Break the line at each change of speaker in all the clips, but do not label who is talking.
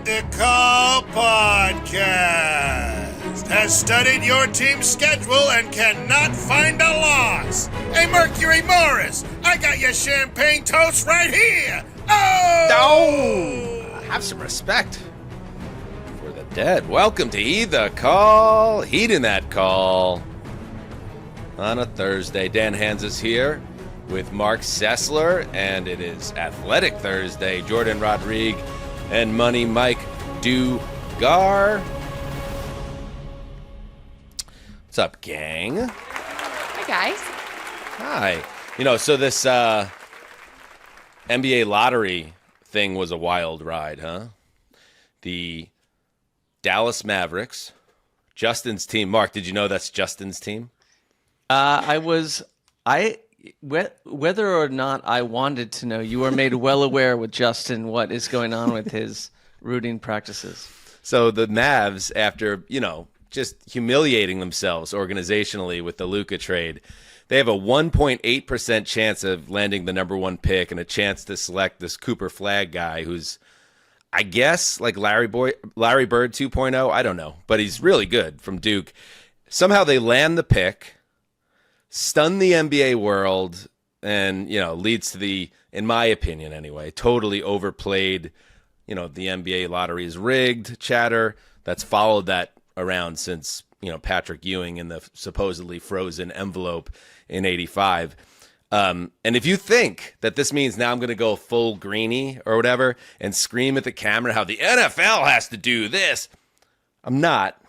Made the Call podcast has studied your team's schedule and cannot find a loss. Hey, Mercury Morris, I got your champagne toast right here. Oh!
Have some respect for the dead. Welcome to Heed the Call. Heeding that call on a Thursday. Dan Hanzus here with Marc Sessler, and it is Athletic Thursday. Jourdan, Rodrigue, and Money Mike Dugar. What's up, gang?
Hi, guys.
Hi. So this NBA lottery thing was a wild ride, huh? The Dallas Mavericks, Justin's team. Mark, did you know that's Justin's team?
Whether or not I wanted to know, you are made well aware with Justin what is going on with his rooting practices.
So the Mavs, after, just humiliating themselves organizationally with the Luka trade, they have a 1.8% chance of landing the number one pick and a chance to select this Cooper Flagg guy who's, I guess, like Larry Bird 2.0. I don't know, but he's really good from Duke. Somehow they land the pick, stun the NBA world, and, leads to the, in my opinion anyway, totally overplayed, the NBA lottery is rigged chatter that's followed that around since, Patrick Ewing in the supposedly frozen envelope in '85. And if you think that this means now I'm going to go full greenie or whatever and scream at the camera how the NFL has to do this, I'm not.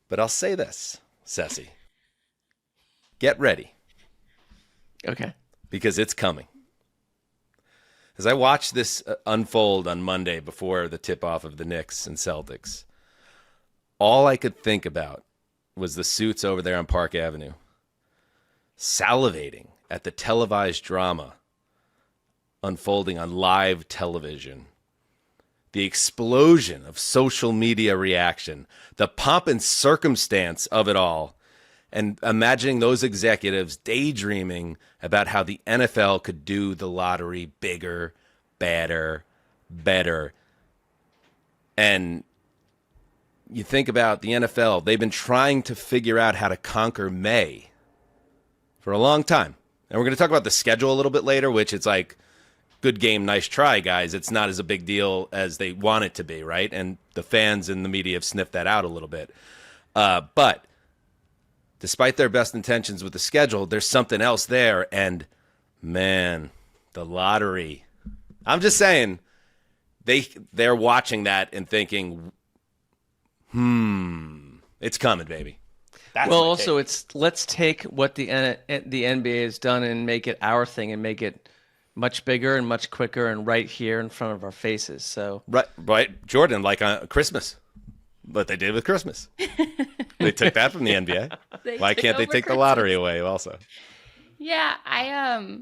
But I'll say this, Ceci. Get ready.
Okay.
Because it's coming. As I watched this unfold on Monday before the tip-off of the Knicks and Celtics, all I could think about was the suits over there on Park Avenue, salivating at the televised drama unfolding on live television, the explosion of social media reaction, the pomp and circumstance of it all, and imagining those executives daydreaming about how the NFL could do the lottery bigger, badder, better. And you think about the NFL, they've been trying to figure out how to conquer May for a long time. And we're going to talk about the schedule a little bit later, which it's like, good game, nice try, guys. It's not as a big deal as they want it to be, right? And the fans and the media have sniffed that out a little bit. But despite their best intentions with the schedule, there's something else there. And, man, the lottery. I'm just saying, they're watching that and thinking, it's coming, baby. That's
well, also, let's take what the NBA has done and make it our thing and make it much bigger and much quicker and right here in front of our faces. So
right, Jourdan, like on Christmas. What they did with Christmas. They took that from the NBA. Why can't they take the lottery away also?
Yeah, I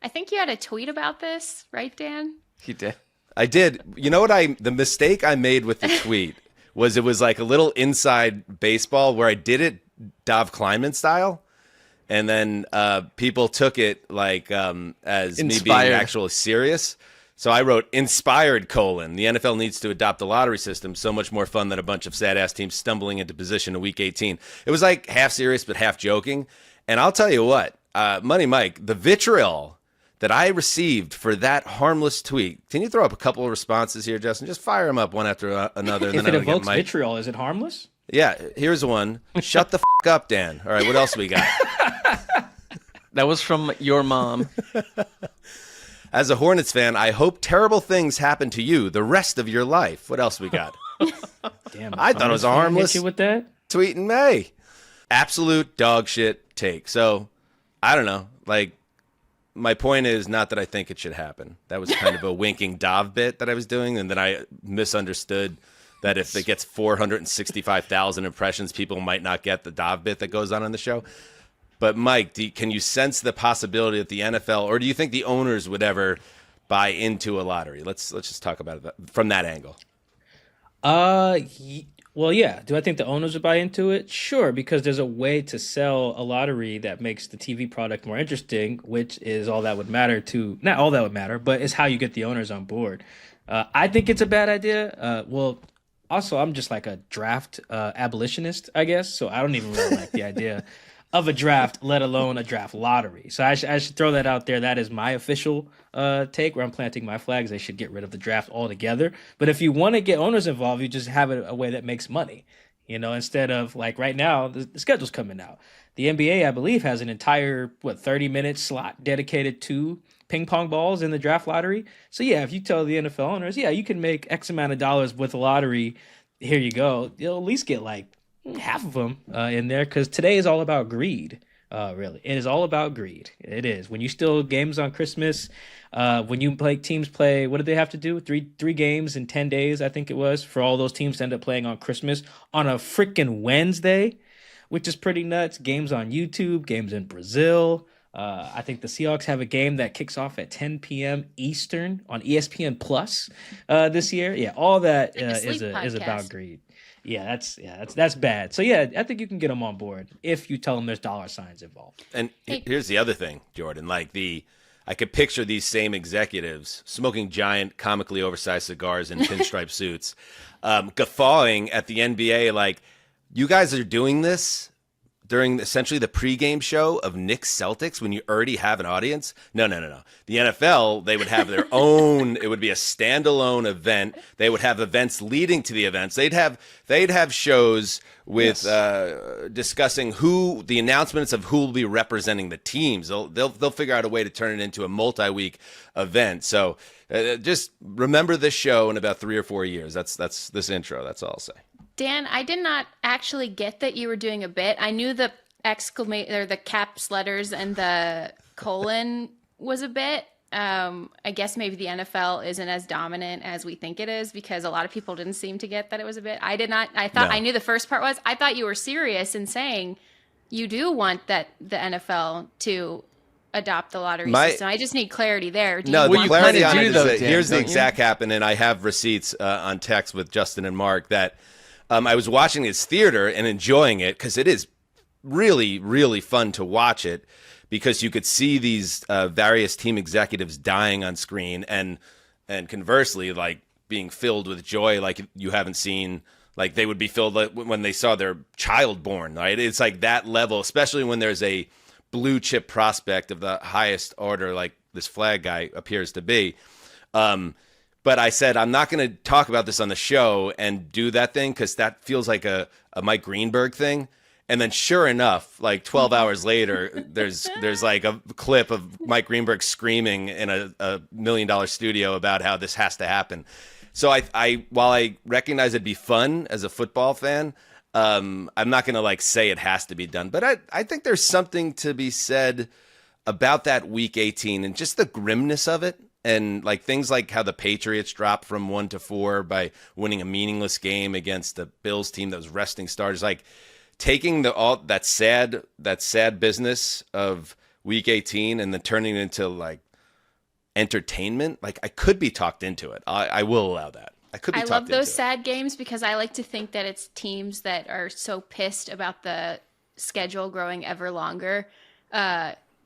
think you had a tweet about this, right, Dan?
He did.
I did. You know what the mistake I made with the tweet was it was like a little inside baseball where I did it Dov Kleiman style. And then people took it like as inspired. Me being actually serious. So I wrote, inspired, the NFL needs to adopt the lottery system. So much more fun than a bunch of sad-ass teams stumbling into position in Week 18. It was like half serious but half joking. And I'll tell you what, Money Mike, the vitriol that I received for that harmless tweet. Can you throw up a couple of responses here, Justin? Just fire them up one after another.
If it evokes vitriol, is it harmless?
Yeah, here's one. Shut the up, Dan. All right, what else we got?
That was from your mom.
As a Hornets fan, I hope terrible things happen to you the rest of your life. What else we got?
Damn,
I thought it was a harmless
hit you with that?
tweet in May. Absolute dog shit take. So, I don't know. Like, my point is not that I think it should happen. That was kind of a winking Dov bit that I was doing, and then I misunderstood that if it gets 465,000 impressions, people might not get the Dov bit that goes on the show. But, Mike, can you sense the possibility that the NFL, or do you think the owners would ever buy into a lottery? Let's just talk about it from that angle.
Well, yeah. Do I think the owners would buy into it? Sure, because there's a way to sell a lottery that makes the TV product more interesting, which is all that would matter to, not all that would matter, but it's how you get the owners on board. I think it's a bad idea. Well, also, I'm just like a draft abolitionist, I guess, so I don't even really like the idea of a draft, let alone a draft lottery. So I should throw that out there. That is my official take where I'm planting my flags. They should get rid of the draft altogether. But if you want to get owners involved, you just have it a way that makes money. Instead of like right now, the schedule's coming out. The NBA, I believe, has an entire 30-minute slot dedicated to ping pong balls in the draft lottery. So yeah, if you tell the NFL owners, yeah, you can make X amount of dollars with a lottery. Here you go. You'll at least get like half of them in there, because today is all about greed. Really, it is all about greed. It is. When you steal games on Christmas, when you teams play, what did they have to do? Three games in 10 days, I think it was, for all those teams to end up playing on Christmas on a freaking Wednesday, which is pretty nuts. Games on YouTube, games in Brazil. I think the Seahawks have a game that kicks off at 10 p.m. Eastern on ESPN Plus this year. Yeah, all that is about greed. Yeah, that's bad. So yeah, I think you can get them on board if you tell them there's dollar signs involved.
And here's the other thing, Jourdan. I could picture these same executives smoking giant, comically oversized cigars in pinstripe suits, guffawing at the NBA like, you guys are doing this during essentially the pregame show of Knicks Celtics when you already have an audience? No. The NFL, they would have their own, it would be a standalone event. They would have events leading to the events. They'd have shows with discussing the announcements of who will be representing the teams. They'll figure out a way to turn it into a multi-week event. So just remember this show in about 3 or 4 years. That's this intro. That's all I'll say.
Dan, I did not actually get that you were doing a bit. I knew the the caps letters and the colon was a bit. I guess maybe the NFL isn't as dominant as we think it is, because a lot of people didn't seem to get that it was a bit. I did not. I thought I knew the first part was. I thought you were serious in saying you do want that the NFL to adopt the lottery system. I just need clarity there.
Clarity on it is that here's the exact happen, and I have receipts on text with Justin and Mark that I was watching this theater and enjoying it because it is really, really fun to watch it, because you could see these various team executives dying on screen and conversely, like, being filled with joy like you haven't seen. Like, they would be filled when they saw their child born, right? It's like that level, especially when there's a blue chip prospect of the highest order, like this flag guy appears to be. But I said, I'm not going to talk about this on the show and do that thing, because that feels like a Mike Greenberg thing. And then sure enough, like 12 hours later, there's like a clip of Mike Greenberg screaming in a $1 million studio about how this has to happen. So I while I recognize it'd be fun as a football fan, I'm not going to like say it has to be done. But I think there's something to be said about that Week 18 and just the grimness of it. And like things like how the Patriots dropped from 1 to 4 by winning a meaningless game against the Bills team that was resting starters, like taking that sad business of Week 18 and then turning it into like entertainment. Like, I could be talked into it. I will allow that. I love those
sad games, because I like to think that it's teams that are so pissed about the schedule growing ever longer,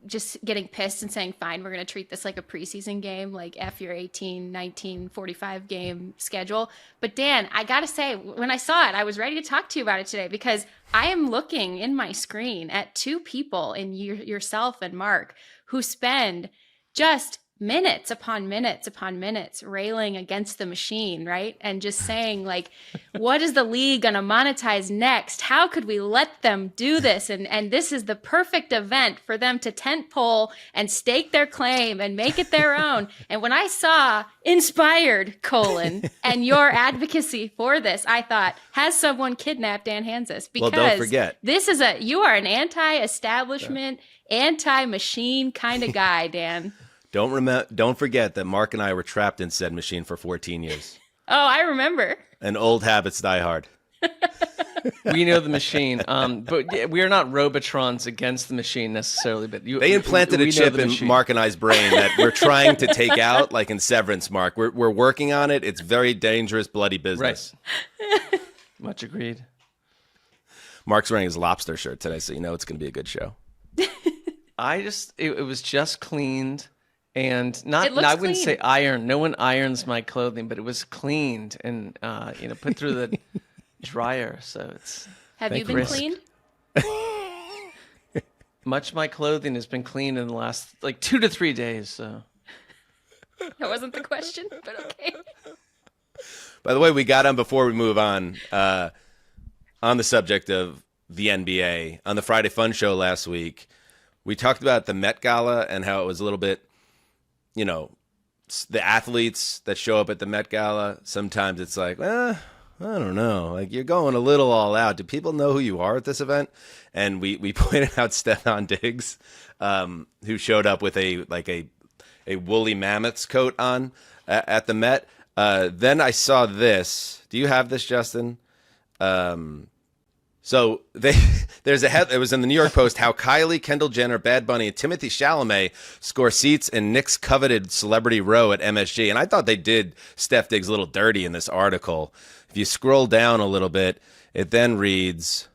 just getting pissed and saying, fine, we're going to treat this like a preseason game, like F your 18, 19, 45 game schedule. But Dan, I got to say, when I saw it, I was ready to talk to you about it today, because I am looking in my screen at two people, in yourself and Mark, who spend just minutes upon minutes upon minutes railing against the machine, right? And just saying, like, what is the league going to monetize next? How could we let them do this? And this is the perfect event for them to tent pole and stake their claim and make it their own. And when I saw inspired, and your advocacy for this, I thought, has someone kidnapped Dan Hanzus? Because
well, don't forget,
you are an anti-establishment, anti-machine kind of guy, Dan.
Don't forget that Mark and I were trapped in said machine for 14 years.
Oh, I remember.
And old habits die hard.
We know the machine, but we are not Robotrons against the machine necessarily. But
they implanted a chip in Mark and I's brain that we're trying to take out, like in Severance. Mark, we're working on it. It's very dangerous, bloody business.
Right. Much agreed.
Mark's wearing his lobster shirt today, so you know it's going to be a good show.
It was just cleaned and not,
It looks
I wouldn't
clean.
say iron. No one irons my clothing, but it was cleaned and, put through the dryer. So it's
Have you been
risk.
clean?
much my clothing has been cleaned in the last 2 to 3 days. So
That wasn't the question, but okay.
By the way, we got on before we move on the subject of the NBA. On the Friday Fun Show last week, we talked about the Met Gala and how it was a little bit, the athletes that show up at the Met Gala, sometimes it's like, I don't know. Like, you're going a little all out. Do people know who you are at this event? And we pointed out Stephon Diggs, who showed up with a woolly mammoth's coat on at the Met. Then I saw this. Do you have this, Justin? So it was in the New York Post how Kylie, Kendall Jenner, Bad Bunny, and Timothy Chalamet score seats in Knicks' coveted celebrity row at MSG. And I thought they did Steph Diggs a little dirty in this article. If you scroll down a little bit, it then reads,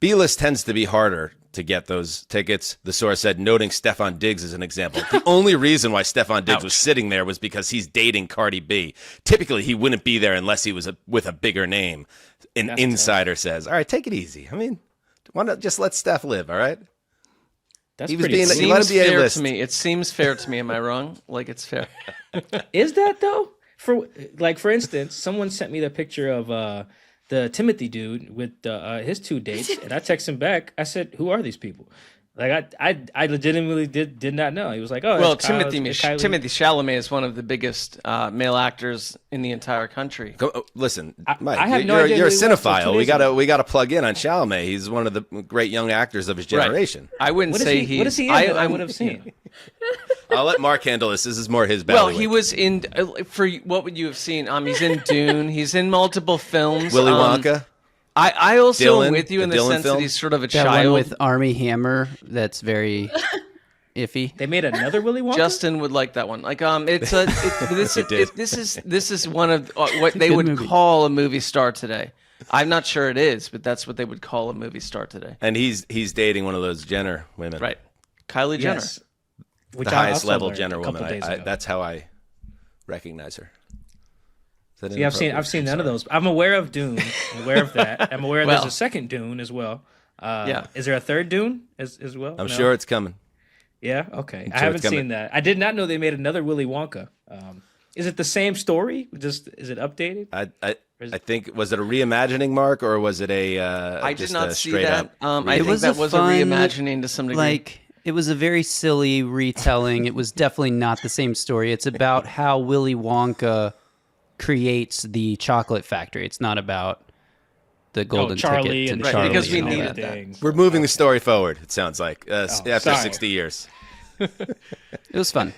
B-list tends to be harder to get those tickets, the source said, noting Stephon Diggs as an example. The only reason why Stephon Diggs was sitting there was because he's dating Cardi B. Typically, he wouldn't be there unless he was with a bigger name, an insider says. All right, take it easy. I mean, why not just let Steph live, all right?
That's
He was
pretty.
being- he let him be
fair
A-list.
to me. It seems fair to me. Am I wrong? It's fair.
Is that though? For instance, someone sent me the picture of the Timothy dude with his 2 dates, and I texted him back. I said, "Who are these people?" I legitimately did not know. He was like, "Oh,
Well,
that's Kyle,
Timothy
it's Kylie."
Chalamet is one of the biggest male actors in the entire country.
Listen, Mike,
I have no
you're
idea
a
who he was till 2
cinephile.
days
We gotta plug in on Chalamet. He's one of the great young actors of his generation.
I wouldn't
What is
say
he?
he's.
What is he in that I would have seen?
I'll let Mark handle this. This is more his
Well,
bailiwick.
he was in. For what would you have seen? He's in Dune. He's in multiple films.
Willy Wonka.
I also
Dylan,
am with you in
the
the
Dylan
sense
film?
that he's sort of a
That
child.
one with Army Hammer. That's very iffy.
They made another Willy Wonka.
Justin would like that one. This
did.
this is one of what they
Good
would
movie.
call a movie star today. I'm not sure it is, but that's what they would call a movie star today.
And he's dating one of those Jenner women.
Right, Kylie Jenner.
Yes. Which
The
I
highest
also
level
learned
Jenner
a couple
woman.
days ago.
That's how I recognize her. Is that
Yeah, I've
inappropriate?
seen none of
Sorry.
those. I'm aware of Dune. I'm aware of that. I'm aware
Well.
there's a second Dune as well.
Yeah.
Is there a third Dune as well?
I'm
No?
sure it's coming.
Yeah. Okay. I
sure
haven't
it's coming.
seen that. I did not know they made another Willy Wonka. Is it the same story? Just is it updated?
I think, was it a reimagining, Mark, or was it
I did
just
not
a
see
straight
that.
up?
I
reading?
think
was
that
a
was
fun,
a reimagining to some degree.
It was a very silly retelling. It was definitely not the same story. It's about how Willy Wonka creates the chocolate factory. It's not about the golden
Charlie
ticket to
and
the
Right,
Charlie.
because we
and all
needed
that.
that.
We're moving the story forward, it sounds like, after
sorry.
60 years.
It was fun.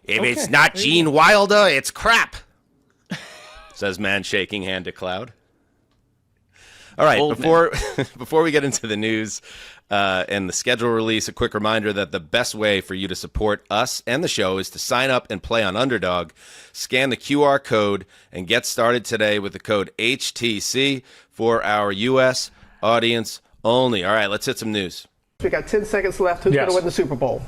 If it's not Gene Wilder, it's crap, says man shaking hand to cloud. All right,
Old
before we get into the news and the schedule release, a quick reminder that the best way for you to support us and the show is to sign up and play on Underdog. Scan the QR code and get started today with the code HTC for our U.S. audience only. All right, let's hit some news.
We got 10 seconds left. Who's
Yes.
going to win the Super Bowl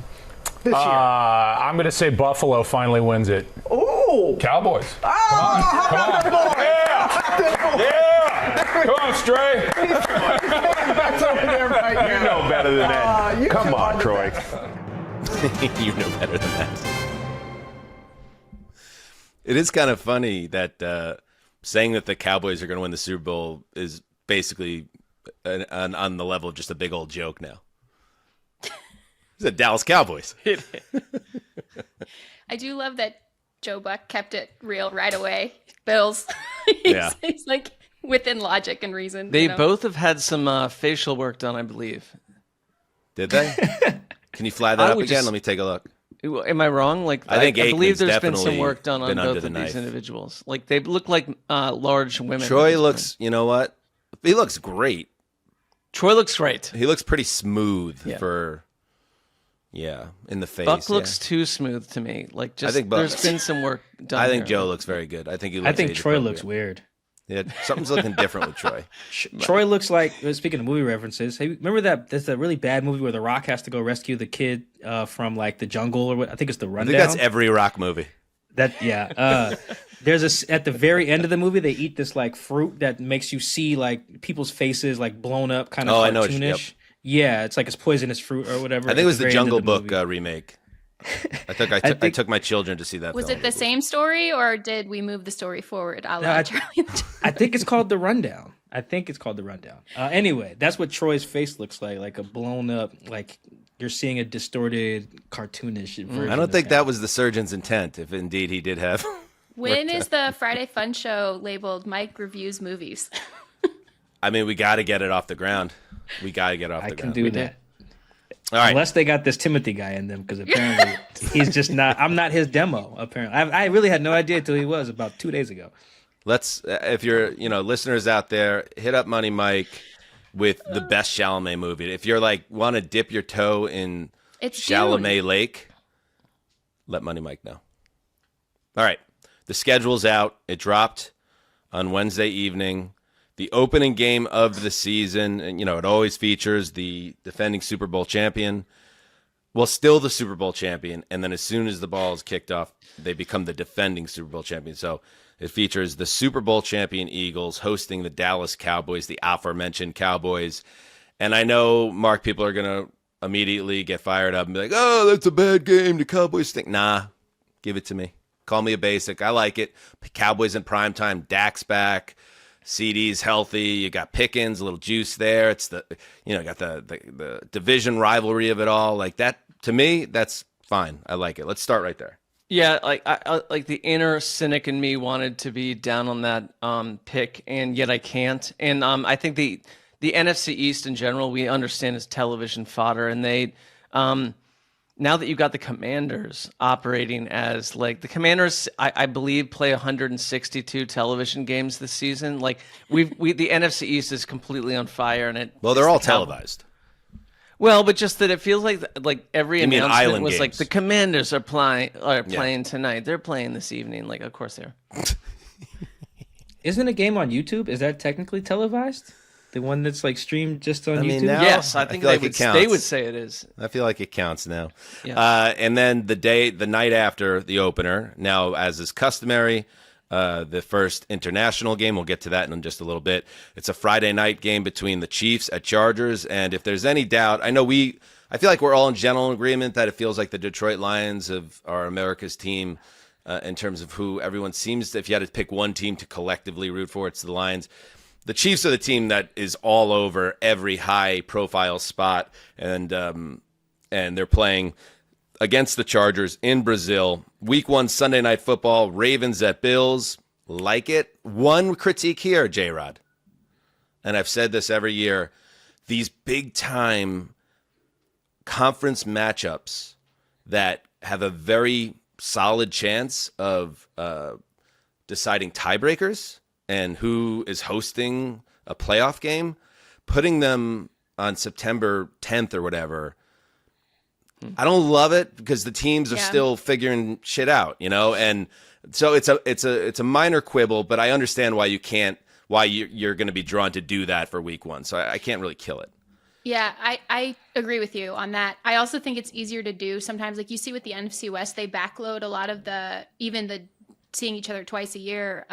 this year?
I'm going to say Buffalo finally wins it.
Ooh!
Cowboys.
Oh,
Come on.
good boy.
Yeah. Come on, Stray.
That's over there right now.
You know better than that.
you
Come
two
on,
are the
Troy.
best.
You know better than that. It is kind of funny that saying that the Cowboys are going to win the Super Bowl is basically on the level of just a big old joke now. It's the Dallas Cowboys.
I do love that Joe Buck kept it real right away. Bills.
Yeah.
He's like within logic and reason.
They
you know?
both have had some facial work done, I believe.
Did they? Can you fly
I
that up
would
again?
just-
Let me take a look.
Am I wrong?
I think
I believe
Aikman's
there's been some
definitely
work done on
been under
both
the
of these
knife.
individuals. They look like large women. at
Troy
this
looks,
point.
you know what? He looks great.
Troy looks great.
He looks pretty smooth
Yeah.
for, in the face.
Buck
yeah.
looks too smooth to me.
think Buck-
There's been some work done.
I think
here.
Joe looks very good. I think he looks
I think
age
Troy
appropriate.
looks weird.
Yeah, something's looking different with Troy.
Troy looks like, speaking of movie references, hey, remember that there's a really bad movie where The Rock has to go rescue the kid from like the jungle or what? I think it's The
I
Rundown.
think that's every Rock movie.
There's at the very end of the movie they eat this like fruit that makes you see like people's faces like blown up, kind of cartoonish.
Yep.
Yeah, it's like it's poisonous fruit or whatever.
I think it was the
very end of
Jungle
the
Book
movie.
remake. I took my children to see that.
Was
film.
it the same story, or did we move the story forward?
No, I think it's called The Rundown. Anyway, that's what Troy's face looks like a blown up, like you're seeing a distorted, cartoonish version.
I don't think that was the surgeon's intent, if indeed he did have.
When is the Friday Fun Show labeled Mike Reviews Movies?
I mean, we got to get it off the ground. I
can do that.
All right.
Unless they got this Timothy guy in them, because apparently he's just not. I'm not his demo. Apparently, I really had no idea until he was about 2 days ago.
Let's, if you're, listeners out there, hit up Money Mike with the best Chalamet movie. If you're like want to dip your toe in Chalamet
Dune.
Lake, let Money Mike know. All right, the schedule's out. It dropped on Wednesday evening. The opening game of the season, and it always features the defending Super Bowl champion. Well, still the Super Bowl champion, and then as soon as the ball is kicked off, they become the defending Super Bowl champion. So it features the Super Bowl champion Eagles hosting the Dallas Cowboys, the aforementioned Cowboys. And I know, Mark, people are going to immediately get fired up and be like, oh, that's a bad game. The Cowboys stink. Nah, give it to me. Call me a basic. I like it. Cowboys in primetime. Dak's back. CD's healthy. You got Pickens, a little juice there. It's got the division rivalry of it all. Like that, to me, that's fine. I like it. Let's start right there.
Yeah, I like the inner cynic in me wanted to be down on that pick, and yet I can't. And I think the NFC East in general, we understand is television fodder, and they now that you've got the Commanders operating as like the Commanders, I believe play 162 television games this season. Like the NFC East is completely on fire, and
they're all televised.
Well, but just that it feels like every
You mean
announcement
island
was
games?
like the Commanders are playing tonight. They're playing this evening. Like, of course they are.
Isn't a game on YouTube? Is that technically televised? The one that's like streamed just on YouTube?
now-
Yes, I
I
think
feel like it counts.
they would say it is.
I feel like it counts now.
Yeah.
And then the night after the opener, now as is customary, the first international game, we'll get to that in just a little bit. It's a Friday night game between the Chiefs at Chargers. And if there's any doubt, I feel like we're all in general agreement that it feels like the Detroit Lions are America's team in terms of who everyone seems to, if you had to pick one team to collectively root for, it's the Lions. The Chiefs are the team that is all over every high-profile spot, and they're playing against the Chargers in Brazil. Week 1 Sunday Night Football, Ravens at Bills. Like it. One critique here, J-Rod, and I've said this every year, these big-time conference matchups that have a very solid chance of deciding tiebreakers and who is hosting a playoff game, putting them on September 10th or whatever, I don't love it because the teams are still figuring shit out, and so it's a minor quibble, but I understand why you're going to be drawn to do that for week 1. So I can't really kill it.
Yeah, I agree with you on that. I also think it's easier to do sometimes. Like you see with the NFC West, they backload a lot of even the seeing each other twice a year,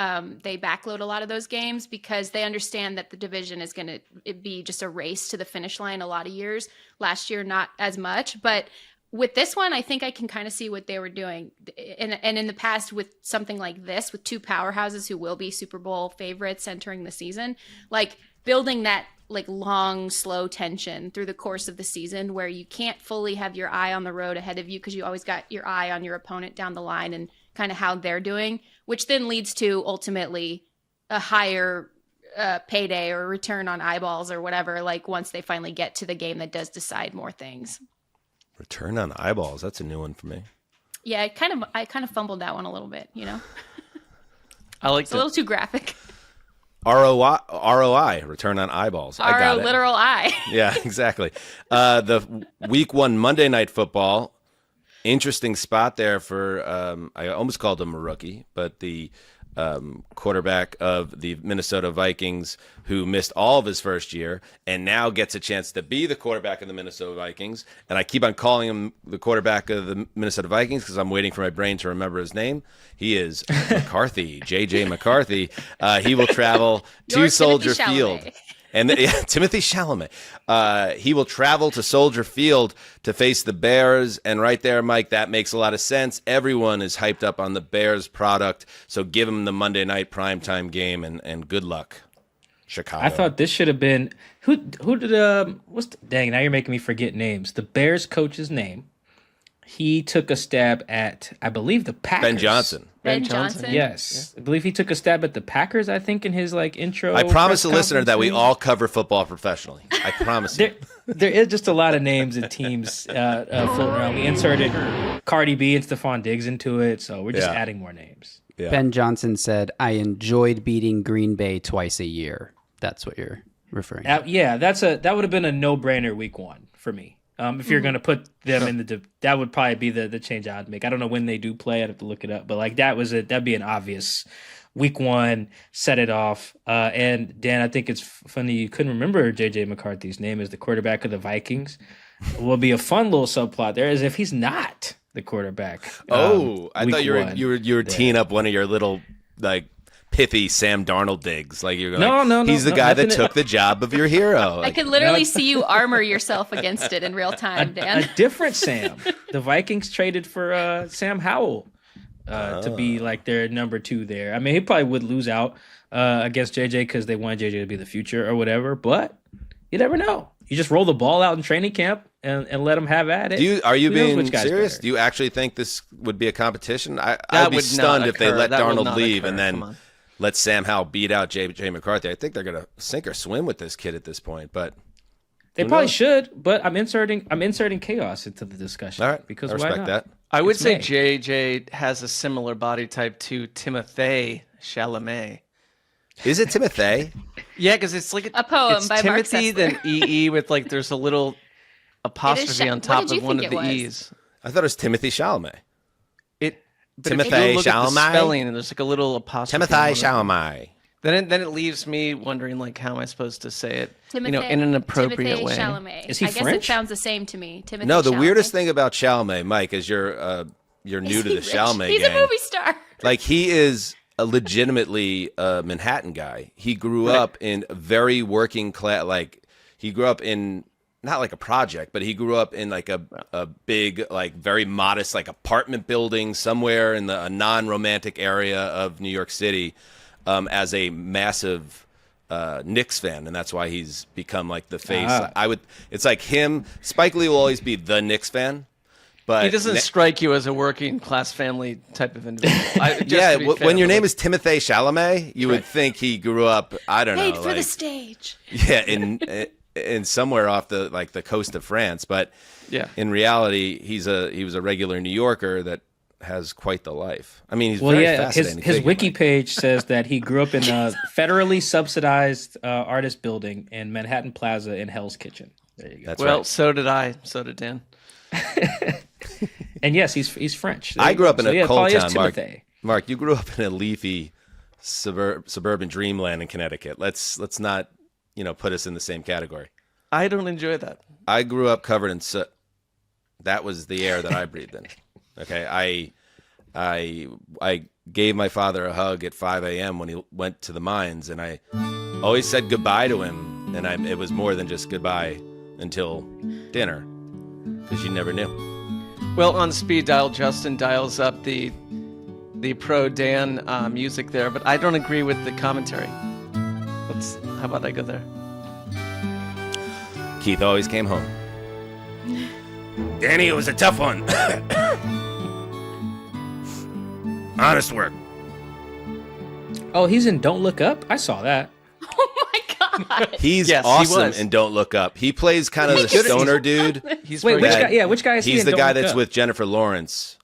they backload a lot of those games because they understand that the division is going to be just a race to the finish line a lot of years. Last year, not as much. But with this one, I think I can kind of see what they were doing. And in the past, with something like this, with two powerhouses who will be Super Bowl favorites entering the season, like building that like long, slow tension through the course of the season where you can't fully have your eye on the road ahead of you because you always got your eye on your opponent down the line and kind of how they're doing, which then leads to ultimately a higher payday or return on eyeballs or whatever, like once they finally get to the game that does decide more things.
Return on eyeballs. That's a new one for me.
Yeah, I kind of fumbled that one a little bit,
I like
it's a little too graphic.
ROI, return on eyeballs. I got it.
Literal eye.
Yeah, exactly. The week 1 Monday Night Football, interesting spot there for, I almost called him a rookie, but the quarterback of the Minnesota Vikings, who missed all of his first year and now gets a chance to be the quarterback of the Minnesota Vikings. And I keep on calling him the quarterback of the Minnesota Vikings because I'm waiting for my brain to remember his name. He is McCarthy, J.J. McCarthy. He will travel to Soldier Field. And Timothy Chalamet. He will travel to Soldier Field to face the Bears. And right there, Mike, that makes a lot of sense. Everyone is hyped up on the Bears product. So give him the Monday night primetime game and good luck, Chicago.
I thought this should have been who did dang, now you're making me forget names. The Bears coach's name. He took a stab at, I believe, the Packers.
Ben Johnson.
Ben Johnson.
Yes. Yeah. I believe he took a stab at the Packers, I think, in his intro.
I promise the listener that we all cover football professionally. I promise you.
There is just a lot of names and teams floating around. We inserted Cardi B and Stephon Diggs into it, so we're just adding more names.
Yeah.
Ben Johnson said, I enjoyed beating Green Bay twice a year. That's what you're referring to.
Yeah, that would have been a no-brainer week 1 for me. If you're going to put them in that would probably be the change I'd make. I don't know when they do play. I'd have to look it up. But that'd be an obvious week 1, set it off. And Dan, I think it's funny you couldn't remember J.J. McCarthy's name as the quarterback of the Vikings. It will be a fun little subplot there as if he's not the quarterback.
I thought you were teeing up one of your little pithy Sam Darnold digs. You're going,
no,
he's the guy that took the job of your hero.
I can literally see you armor yourself against it in real time, Dan.
A different Sam. The Vikings traded for Sam Howell to be their number 2 there. I mean, he probably would lose out against JJ because they wanted JJ to be the future or whatever, but you never know. You just roll the ball out in training camp and let them have at it.
Are you being serious? Do you actually think this would be a competition? I'd be stunned if they let Darnold leave and then let Sam Howell beat out J.J. McCarthy. I think they're going to sink or swim with this kid at this point, but
they probably should. But I'm inserting chaos into the discussion.
All right,
because
I respect that.
I would say J.J. has a similar body type to Timothée Chalamet.
Is it Timothée?
Yeah, because it's like
a poem
it's
by Marc
Timothy,
Sessler.
then E with there's a little apostrophe on top of one of the E's.
I thought it was Timothy Chalamet.
But
Timothée
if you look at the
Chalamet?
spelling, and there's a little apostrophe.
Timothée Chalamet.
Then it leaves me wondering how am I supposed to say it?
Timothée,
in an appropriate
Timothée
way.
Chalamet.
Is he
I guess
French?
it sounds the same to me. Timothée
No, the
Chalamet.
weirdest thing about Chalamet, Mike, is you're new to the Chalamet
He's
gang.
a movie star.
He is a legitimately Manhattan guy. He grew up in very working class. He grew up in not a project, but he grew up in a big, very modest, apartment building somewhere in a non-romantic area of New York City, as a massive Knicks fan, and that's why he's become the face. It's him. Spike Lee will always be the Knicks fan, but
He doesn't strike you as a working class family type of individual.
When your name is Timothée Chalamet, you would think he grew up. I don't
Made
know,
for the stage.
yeah, in somewhere off the the coast of France, but in reality, he was a regular New Yorker that has quite the life. I mean, he's very fascinating.
His wiki page says that he grew up in a federally subsidized artist building in Manhattan Plaza in Hell's Kitchen. There you go.
That's
Well,
right.
so did I. So did Dan.
And yes, he's French.
I grew up in a coal
probably is
town, Mark.
Timothée.
Mark, you grew up in a leafy suburban dreamland in Connecticut. Let's not put us in the same category.
I don't enjoy that.
I grew up covered in soot. That was the air that I breathed in. Okay, I gave my father a hug at 5 a.m. when he went to the mines, and I always said goodbye to him, and it was more than just goodbye until dinner, because you never knew.
Well, on speed dial, Justin dials up the pro Dan music there, but I don't agree with the commentary. How about I go there?
Keith always came home. Danny, it was a tough one. Honest work.
Oh, he's in Don't Look Up? I saw that.
Oh my god.
He's
Yes, he
awesome
was.
in Don't Look Up. He plays kind of the stoner dude.
He's
Wait,
very
which
good.
guy? Yeah, which guy is he
He's
in
the
Don't
guy
Look
that's
Up?
with Jennifer Lawrence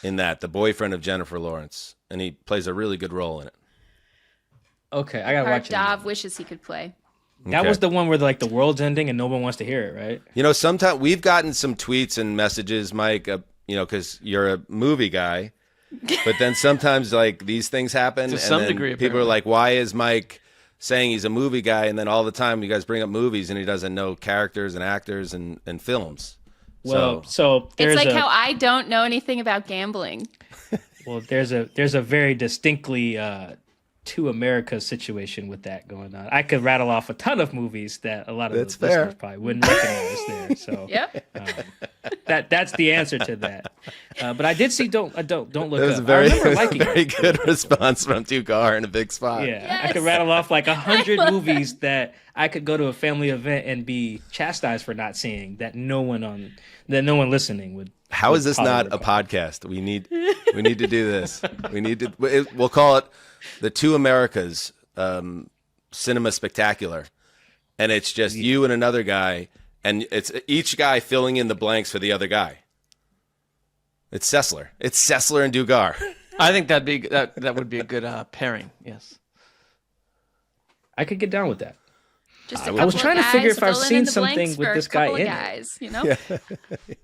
in that, the boyfriend of Jennifer Lawrence. And he plays a really good role in it.
Okay, I gotta
Our
watch it.
Dov wishes he could play.
That
Okay.
was the one where the world's ending and no one wants to hear it, right?
Sometimes we've gotten some tweets and messages, Mike, because you're a movie guy, But then sometimes like these things happen,
To some
and then
degree,
people are
apparently.
like, "Why is Mike saying he's a movie guy?" And then all the time you guys bring up movies, and he doesn't know characters and actors and films.
Well, so
It's
there's
like
a
how I don't know anything about gambling.
there's a very distinctly two Americas situation with that going on. I could rattle off a ton of movies that a lot of
That's
the
fair.
listeners probably wouldn't recognize there. So
Yep.
that's the answer to that. But I did see don't look
That was
up.
a very,
I remember liking
very
it.
good response from Dugar in a big spot.
Yeah, I
Yes.
could rattle off like 100 movies that I could go to a family event and be chastised for not seeing that no one listening would.
How is this
probably
not a
recall.
podcast? We need to do this. We'll call it the Two Americas Cinema Spectacular, and it's just you and another guy, and it's each guy filling in the blanks for the other guy. It's Sessler. It's Sessler and Dugar.
I think that would be a good pairing. Yes.
I could get down with that.
Just
I
a
was
couple of
trying to
guys
figure if I've
filling in
seen
the
something
blanks
with
for a
this guy
couple of
in it.
guys, you know?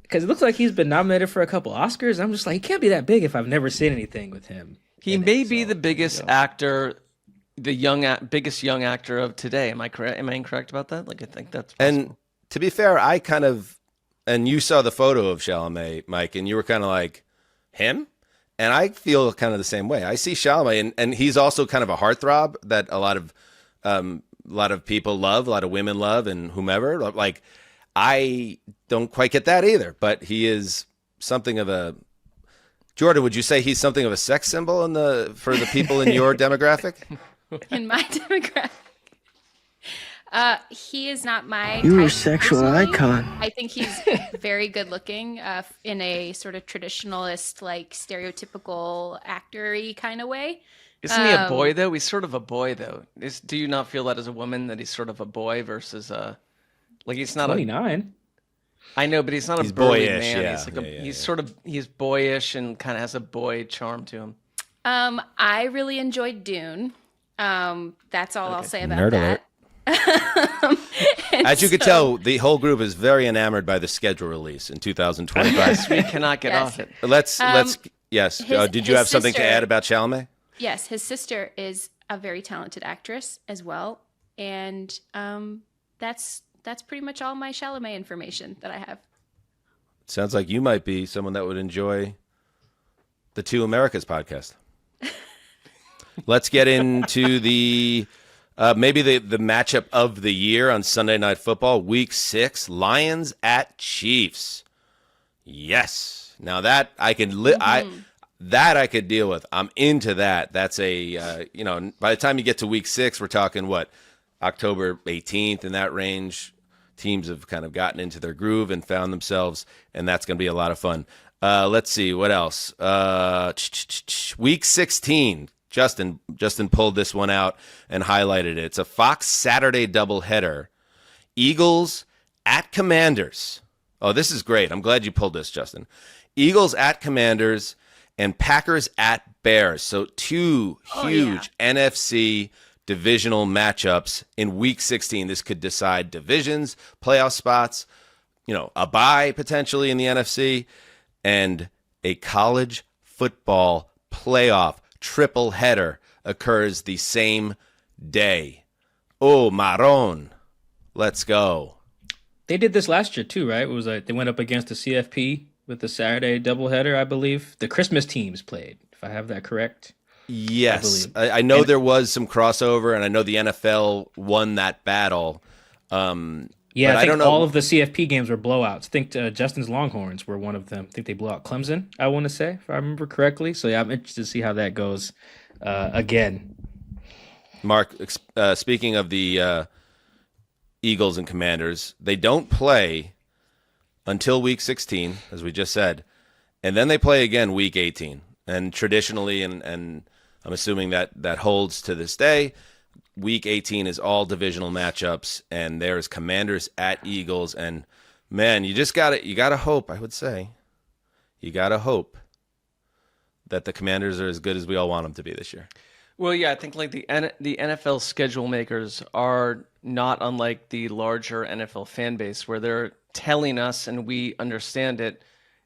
Because it looks like he's been nominated for a couple Oscars. I'm just like, he can't be that big if I've never seen anything with him.
He may be the biggest actor, biggest young actor of today. Am I correct? Am I incorrect about that? Like, I think that's possible.
And to be fair, and you saw the photo of Chalamet, Mike, and you were kind of like, him? And I feel kind of the same way. I see Chalamet, and he's also kind of a heartthrob that a lot of people love, a lot of women love, and whomever. Like, I don't quite get that either, but he is something of a... Jourdan, would you say he's something of a sex symbol for the people in your demographic?
In my demographic. He is not my
You're a
type
sexual
personally.
icon.
I think he's very good looking in a sort of traditionalist, like stereotypical actor-y kind of way.
Isn't he a boy though? He's sort of a boy though. Do you not feel that as a woman that he's sort of a boy versus like he's not
29.
I know, but he's not
He's
a burly
boyish,
man.
yeah.
He's like
Yeah,
he's sort of he's boyish and kind of has a boy charm to him.
I really enjoyed Dune. That's all I'll say about
Nerd
that.
As you could tell, the whole group is very enamored by the schedule release in 2025.
Yes, we cannot get
Yes.
off it.
Let's yes. Did you
his
have something to
sister-
add about Chalamet?
Yes, his sister is a very talented actress as well, and that's pretty much all my Chalamet information that I have.
Sounds like you might be someone that would enjoy the Two Americas podcast. Let's get into the maybe the matchup of the year on Sunday Night Football, Week 6, Lions at Chiefs. Yes, now that I can that I could deal with. I'm into that. That's a by the time you get to Week 6, we're talking what, October 18th in that range. Teams have kind of gotten into their groove and found themselves, and that's going to be a lot of fun. Let's see what else. Week 16. Justin pulled this one out and highlighted it. It's a Fox Saturday doubleheader. Eagles at Commanders. Oh, this is great. I'm glad you pulled this, Justin. Eagles at Commanders and Packers at Bears. So two huge NFC divisional matchups in Week 16. This could decide divisions, playoff spots, a bye potentially in the NFC, and a college football playoff triple header occurs the same day. Oh, Maron. Let's go.
They did this last year too, right? It was like they went up against the CFP with the Saturday doubleheader, I believe. The Christmas teams played, if I have that correct.
Yes. I know there was some crossover, and I know the NFL won that battle.
Yeah,
but
I think
don't know.
all of the CFP games were blowouts. I think Justin's Longhorns were one of them. I think they blew out Clemson, I want to say, if I remember correctly. So, yeah, I'm interested to see how that goes again.
Mark, speaking of the Eagles and Commanders, they don't play until Week 16, as we just said, and then they play again Week 18. And traditionally, and I'm assuming that holds to this day, Week 18 is all divisional matchups, and there's Commanders at Eagles, and man, you gotta hope. I would say, you gotta hope that the Commanders are as good as we all want them to be this year.
Well, yeah, I think like the NFL schedule makers are not unlike the larger NFL fan base, where they're telling us, and we understand it,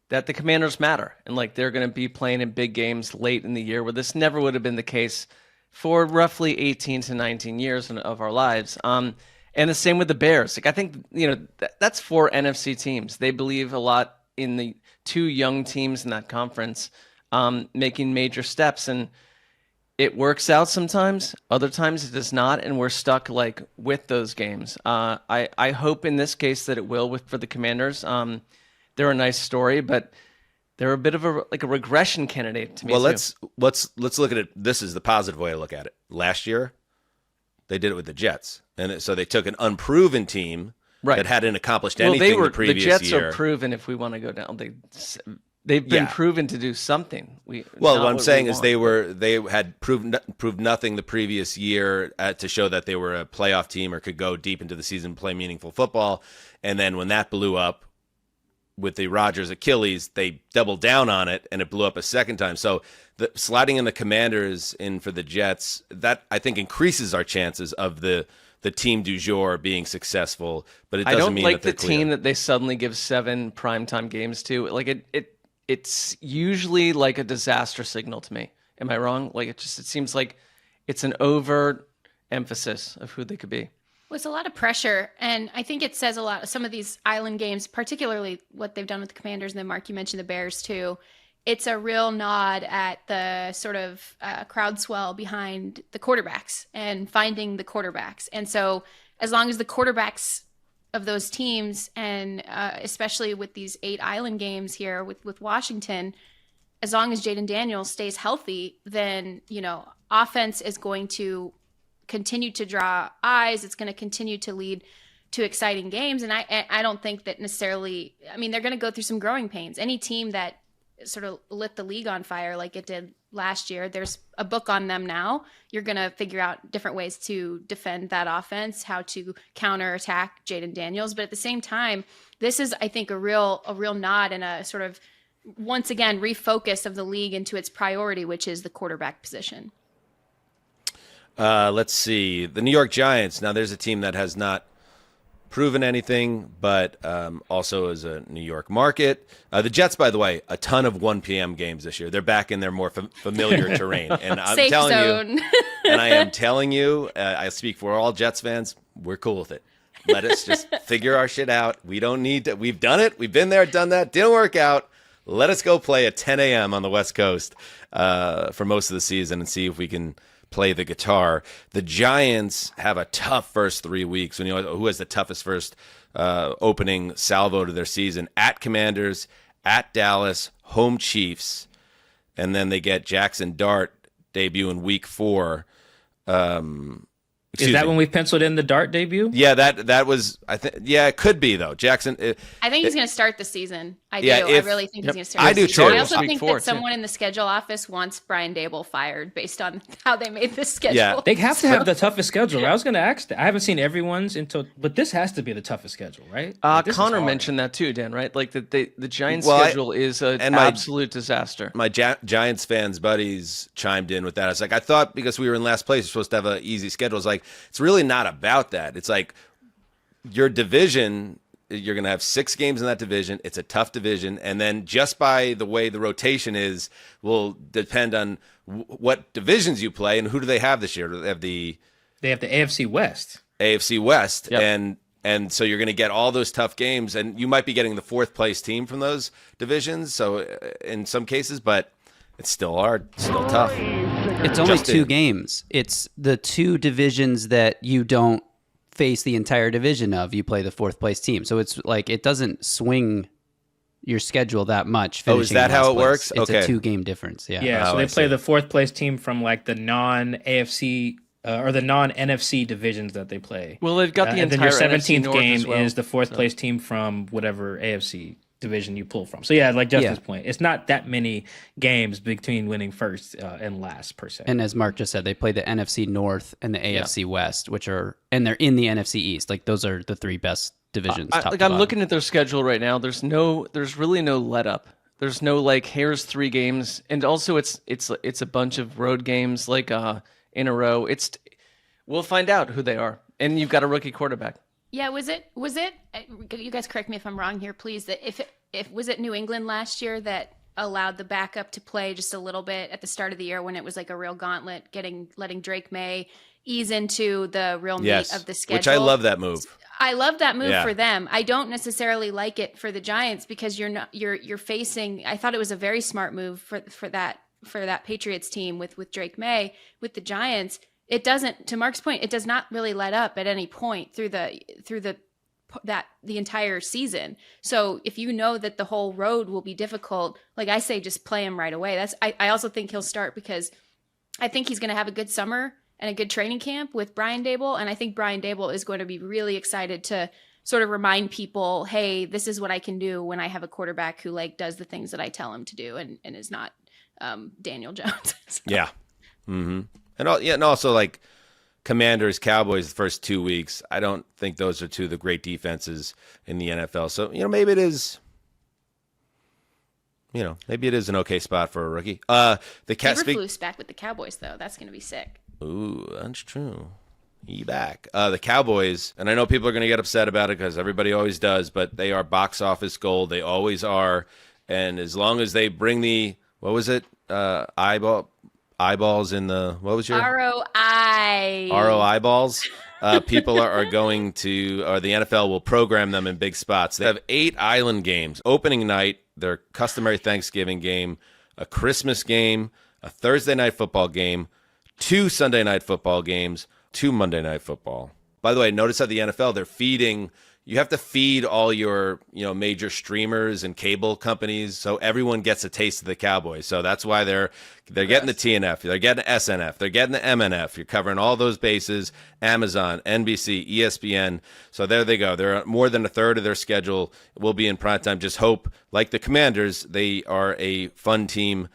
that the Commanders matter, and like they're going to be playing in big games late in the year, where this never would have been the case for roughly 18 to 19 years of our lives. And the same with the Bears. Like I think that's 4 NFC teams. They believe a lot in the 2 young teams in that conference making major steps, and it works out sometimes. Other times it does not, and we're stuck like with those games. I hope in this case that it will for the Commanders. They're a nice story, but they're a bit of a regression candidate to me.
Well, let's look at it. This is the positive way to look at it. Last year, they did it with the Jets, and so they took an unproven team that hadn't accomplished anything the previous year.
The Jets are proven. If we want to go down, they've been proven to do something.
What I'm saying is they had proved nothing the previous year to show that they were a playoff team or could go deep into the season and play meaningful football. And then when that blew up with the Rodgers Achilles, they doubled down on it, and it blew up a second time. So sliding in the Commanders in for the Jets, that I think increases our chances of the team du jour being successful. But it doesn't mean that they're clear.
I don't like the team that they suddenly give 7 primetime games to. Like it's usually like a disaster signal to me. Am I wrong? Like it seems like it's an overt emphasis of who they could be.
Well, it's a lot of pressure, and I think it says a lot. Some of these island games, particularly what they've done with the Commanders, and then Mark, you mentioned the Bears too. It's a real nod at the sort of crowd swell behind the quarterbacks and finding the quarterbacks. And so as long as the quarterbacks of those teams, and especially with these 8 island games here with Washington, as long as Jaden Daniels stays healthy, then, offense is going to continue to draw eyes. It's going to continue to lead to exciting games. And I don't think that necessarily, they're going to go through some growing pains. Any team that sort of lit the league on fire like it did last year, there's a book on them now. You're going to figure out different ways to defend that offense, how to counterattack Jaden Daniels. But at the same time, this is, I think, a real nod and a sort of, once again, refocus of the league into its priority, which is the quarterback position.
Let's see. The New York Giants. Now, there's a team that has not proven anything, but also is a New York market. The Jets, by the way, a ton of 1 p.m. games this year. They're back in their more familiar terrain. And I'm
Safe
telling
zone.
you, and I am telling you, I speak for all Jets fans, we're cool with it. Let us just figure our shit out. We don't need to. We've done it. We've been there, done that. Didn't work out. Let us go play at 10 a.m. on the West Coast for most of the season and see if we can play the guitar. The Giants have a tough first 3 weeks. When who has the toughest first opening salvo to their season? At Commanders, at Dallas, home Chiefs, and then they get Jackson Dart debut in week 4.
Is that when we penciled in the Dart debut?
Yeah, that was, I think. Yeah, it could be though. Jackson.
I think he's going to start the season. I really think he's going to start.
I
the
do
season.
too.
I also think that someone in the schedule office wants Brian Dable fired based on how they made this schedule.
Yeah.
They have to have the toughest schedule. I was going to ask that. I haven't seen everyone's but this has to be the toughest schedule, right?
Connor mentioned that too, Dan. Right? Like the Giants' schedule is an absolute disaster.
My Giants fans buddies chimed in with that. I was like, I thought because we were in last place, we're supposed to have an easy schedule. It's like it's really not about that. It's like your division, you're going to have 6 games in that division. It's a tough division. And then just by the way the rotation is will depend on what divisions you play and who do they have this year? They have the
AFC West.
AFC West.
Yep.
And so you're going to get all those tough games, and you might be getting the 4th place team from those divisions. So in some cases, but it's still hard, still tough.
It's only 2 games. It's the 2 divisions that you don't face the entire division of. You play the 4th place team. So it's like it doesn't swing your schedule that much.
Oh, is that how it works?
It's a 2-game difference. Yeah.
Yeah. So they play the 4th place team from like the non-AFC or the non-NFC divisions that they play.
Well, they've got the
and
entire
then your 17th
NFC North
game
as well.
is the 4th place team from whatever AFC division you pull from. So yeah, like Justin's point, it's not that many games between winning first and last per se.
And as Mark just said, they play the NFC North and the AFC West, and they're in the NFC East. Like those are the 3 best divisions.
I'm looking at their schedule right now. There's really no let up. There's no like here's 3 games, and also it's a bunch of road games like in a row. We'll find out who they are, and you've got a rookie quarterback.
Yeah, was it you guys correct me if I'm wrong here, please, that if was it New England last year that allowed the backup to play just a little bit at the start of the year when it was like a real gauntlet, letting Drake May ease into the real meat of the schedule.
Which I love that move.
I love that move for them. I don't necessarily like it for the Giants because you're facing. I thought it was a very smart move for that Patriots team with Drake May. With the Giants, it doesn't. To Mark's point, it does not really let up at any point through the entire season. So if you know that the whole road will be difficult, like I say, just play him right away. I also think he'll start because I think he's going to have a good summer and a good training camp with Brian Daboll. And I think Brian Daboll is going to be really excited to sort of remind people, hey, this is what I can do when I have a quarterback who like does the things that I tell him to do and is not Daniel Jones. So.
Yeah. Mm-hmm. And also like Commanders, Cowboys the first 2 weeks. I don't think those are two of the great defenses in the NFL. So, maybe it is an okay spot for a rookie.
Eberflus back with the Cowboys though. That's going to be sick.
Ooh, that's true. He back. The Cowboys, and I know people are going to get upset about it because everybody always does, but they are box office gold. They always are. And as long as they bring eyeballs in the, what was your? ROI balls. People are going to, or the NFL will program them in big spots. They have 8 island games. Opening night, their customary Thanksgiving game, a Christmas game, a Thursday night football game, 2 Sunday night football games, 2 Monday night football. By the way, notice how the NFL, they're feeding, you have to feed all your, major streamers and cable companies so everyone gets a taste of the Cowboys. So that's why they're getting the TNF, they're getting the SNF, they're getting the MNF. You're covering all those bases, Amazon, NBC, ESPN. So there they go. They're more than a third of their schedule will be in primetime. Just hope, like the Commanders, they are a fun team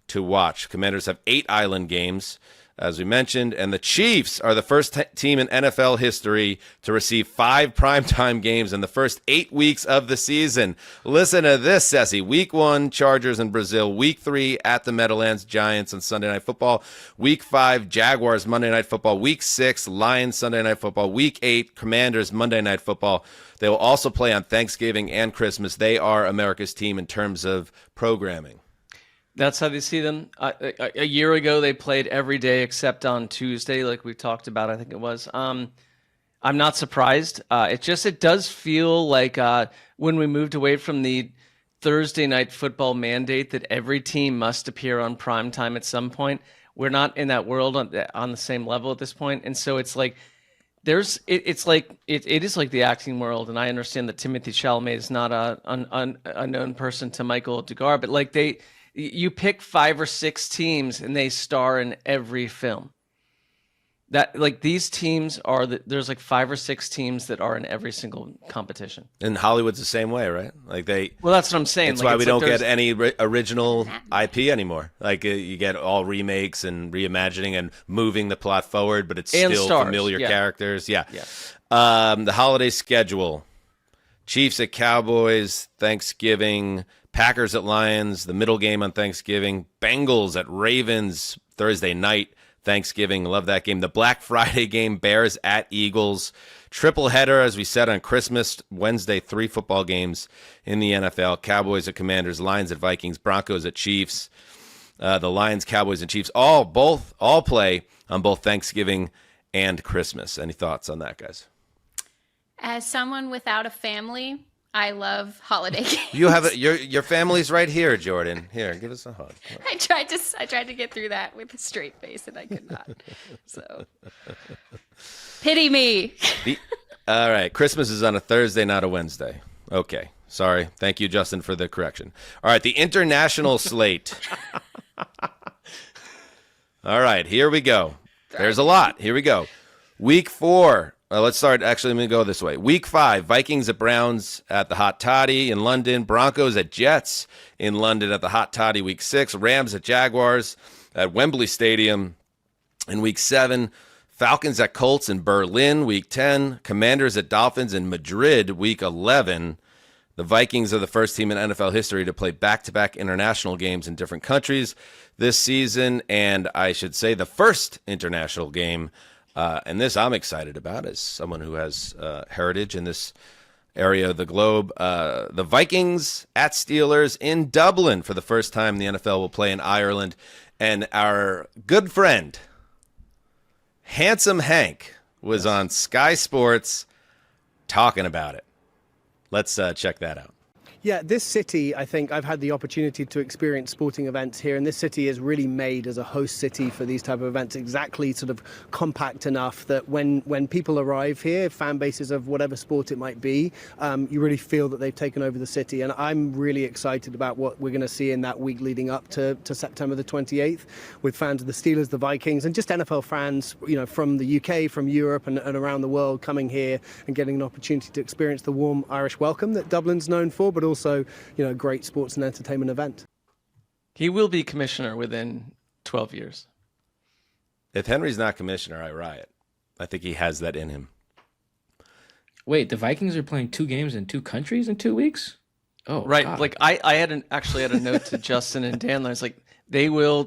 to watch. Commanders have 8 island games, as we mentioned, and the Chiefs are the first team in NFL history to receive 5 primetime games in the first 8 weeks of the season. Listen to this, Ceci. Week 1, Chargers in Brazil. Week 3, at the Meadowlands, Giants on Sunday Night Football. Week 5, Jaguars, Monday Night Football. Week 6, Lions, Sunday Night Football. Week 8, Commanders, Monday Night Football. They will also play on Thanksgiving and Christmas. They are America's team in terms of programming.
That's how they see them. A year ago, they played every day except on Tuesday, like we talked about, I think it was. I'm not surprised. It does feel like when we moved away from the Thursday night football mandate that every team must appear on primetime at some point, we're not in that world on the same level at this point. And so it's like, it is like the acting world, and I understand that Timothée Chalamet is not a unknown person to Michael Dugar, but like you pick 5 or 6 teams and they star in every film. That like these teams there's like 5 or 6 teams that are in every single competition.
And Hollywood's the same way, right? Like
Well, that's what I'm saying.
That's why we don't get any original IP anymore. Like you get all remakes and reimagining and moving the plot forward, but it's still stars, familiar characters. Yeah. The holiday schedule: Chiefs at Cowboys, Thanksgiving. Packers at Lions, the middle game on Thanksgiving. Bengals at Ravens, Thursday night, Thanksgiving. Love that game. The Black Friday game, Bears at Eagles. Triple header, as we said, on Christmas, Wednesday, 3 football games in the NFL. Cowboys at Commanders, Lions at Vikings, Broncos at Chiefs. The Lions, Cowboys, and Chiefs all play on both Thanksgiving and Christmas. Any thoughts on that, guys?
As someone without a family, I love holiday games.
You have your family's right here, Jourdan. Here, give us a hug.
I tried to get through that with a straight face, and I could not. So, pity me.
All right, Christmas is on a Thursday, not a Wednesday. Okay, sorry. Thank you, Justin, for the correction. All right, the international slate. All right, here we go. There's a lot. Here we go. Week 4. Let's start. Actually, let me go this way. Week 5, Vikings at Browns at the Hot Toddy in London. Broncos at Jets in London at the Hot Toddy. Week 6, Rams at Jaguars at Wembley Stadium. In Week 7, Falcons at Colts in Berlin. Week 10, Commanders at Dolphins in Madrid. Week 11, the Vikings are the first team in NFL history to play back-to-back international games in different countries this season. And I should say the first international game And this I'm excited about as someone who has heritage in this area of the globe. The Vikings at Steelers in Dublin for the first time. The NFL will play in Ireland. And our good friend, Handsome Hank, was on Sky Sports talking about it. Let's check that out.
Yeah, this city, I think I've had the opportunity to experience sporting events here, and this city is really made as a host city for these type of events, exactly sort of compact enough that when people arrive here, fan bases of whatever sport it might be, you really feel that they've taken over the city. And I'm really excited about what we're going to see in that week leading up to September the 28th with fans of the Steelers, the Vikings, and just NFL fans, from the UK, from Europe and around the world coming here and getting an opportunity to experience the warm Irish welcome that Dublin's known for, but also, great sports and entertainment event.
He will be commissioner within 12 years.
If Henry's not commissioner, I riot. I think he has that in him.
Wait, the Vikings are playing 2 games in 2 countries in 2 weeks? Oh,
right.
God.
Like I actually had a note to Justin and Dan. I was like, they will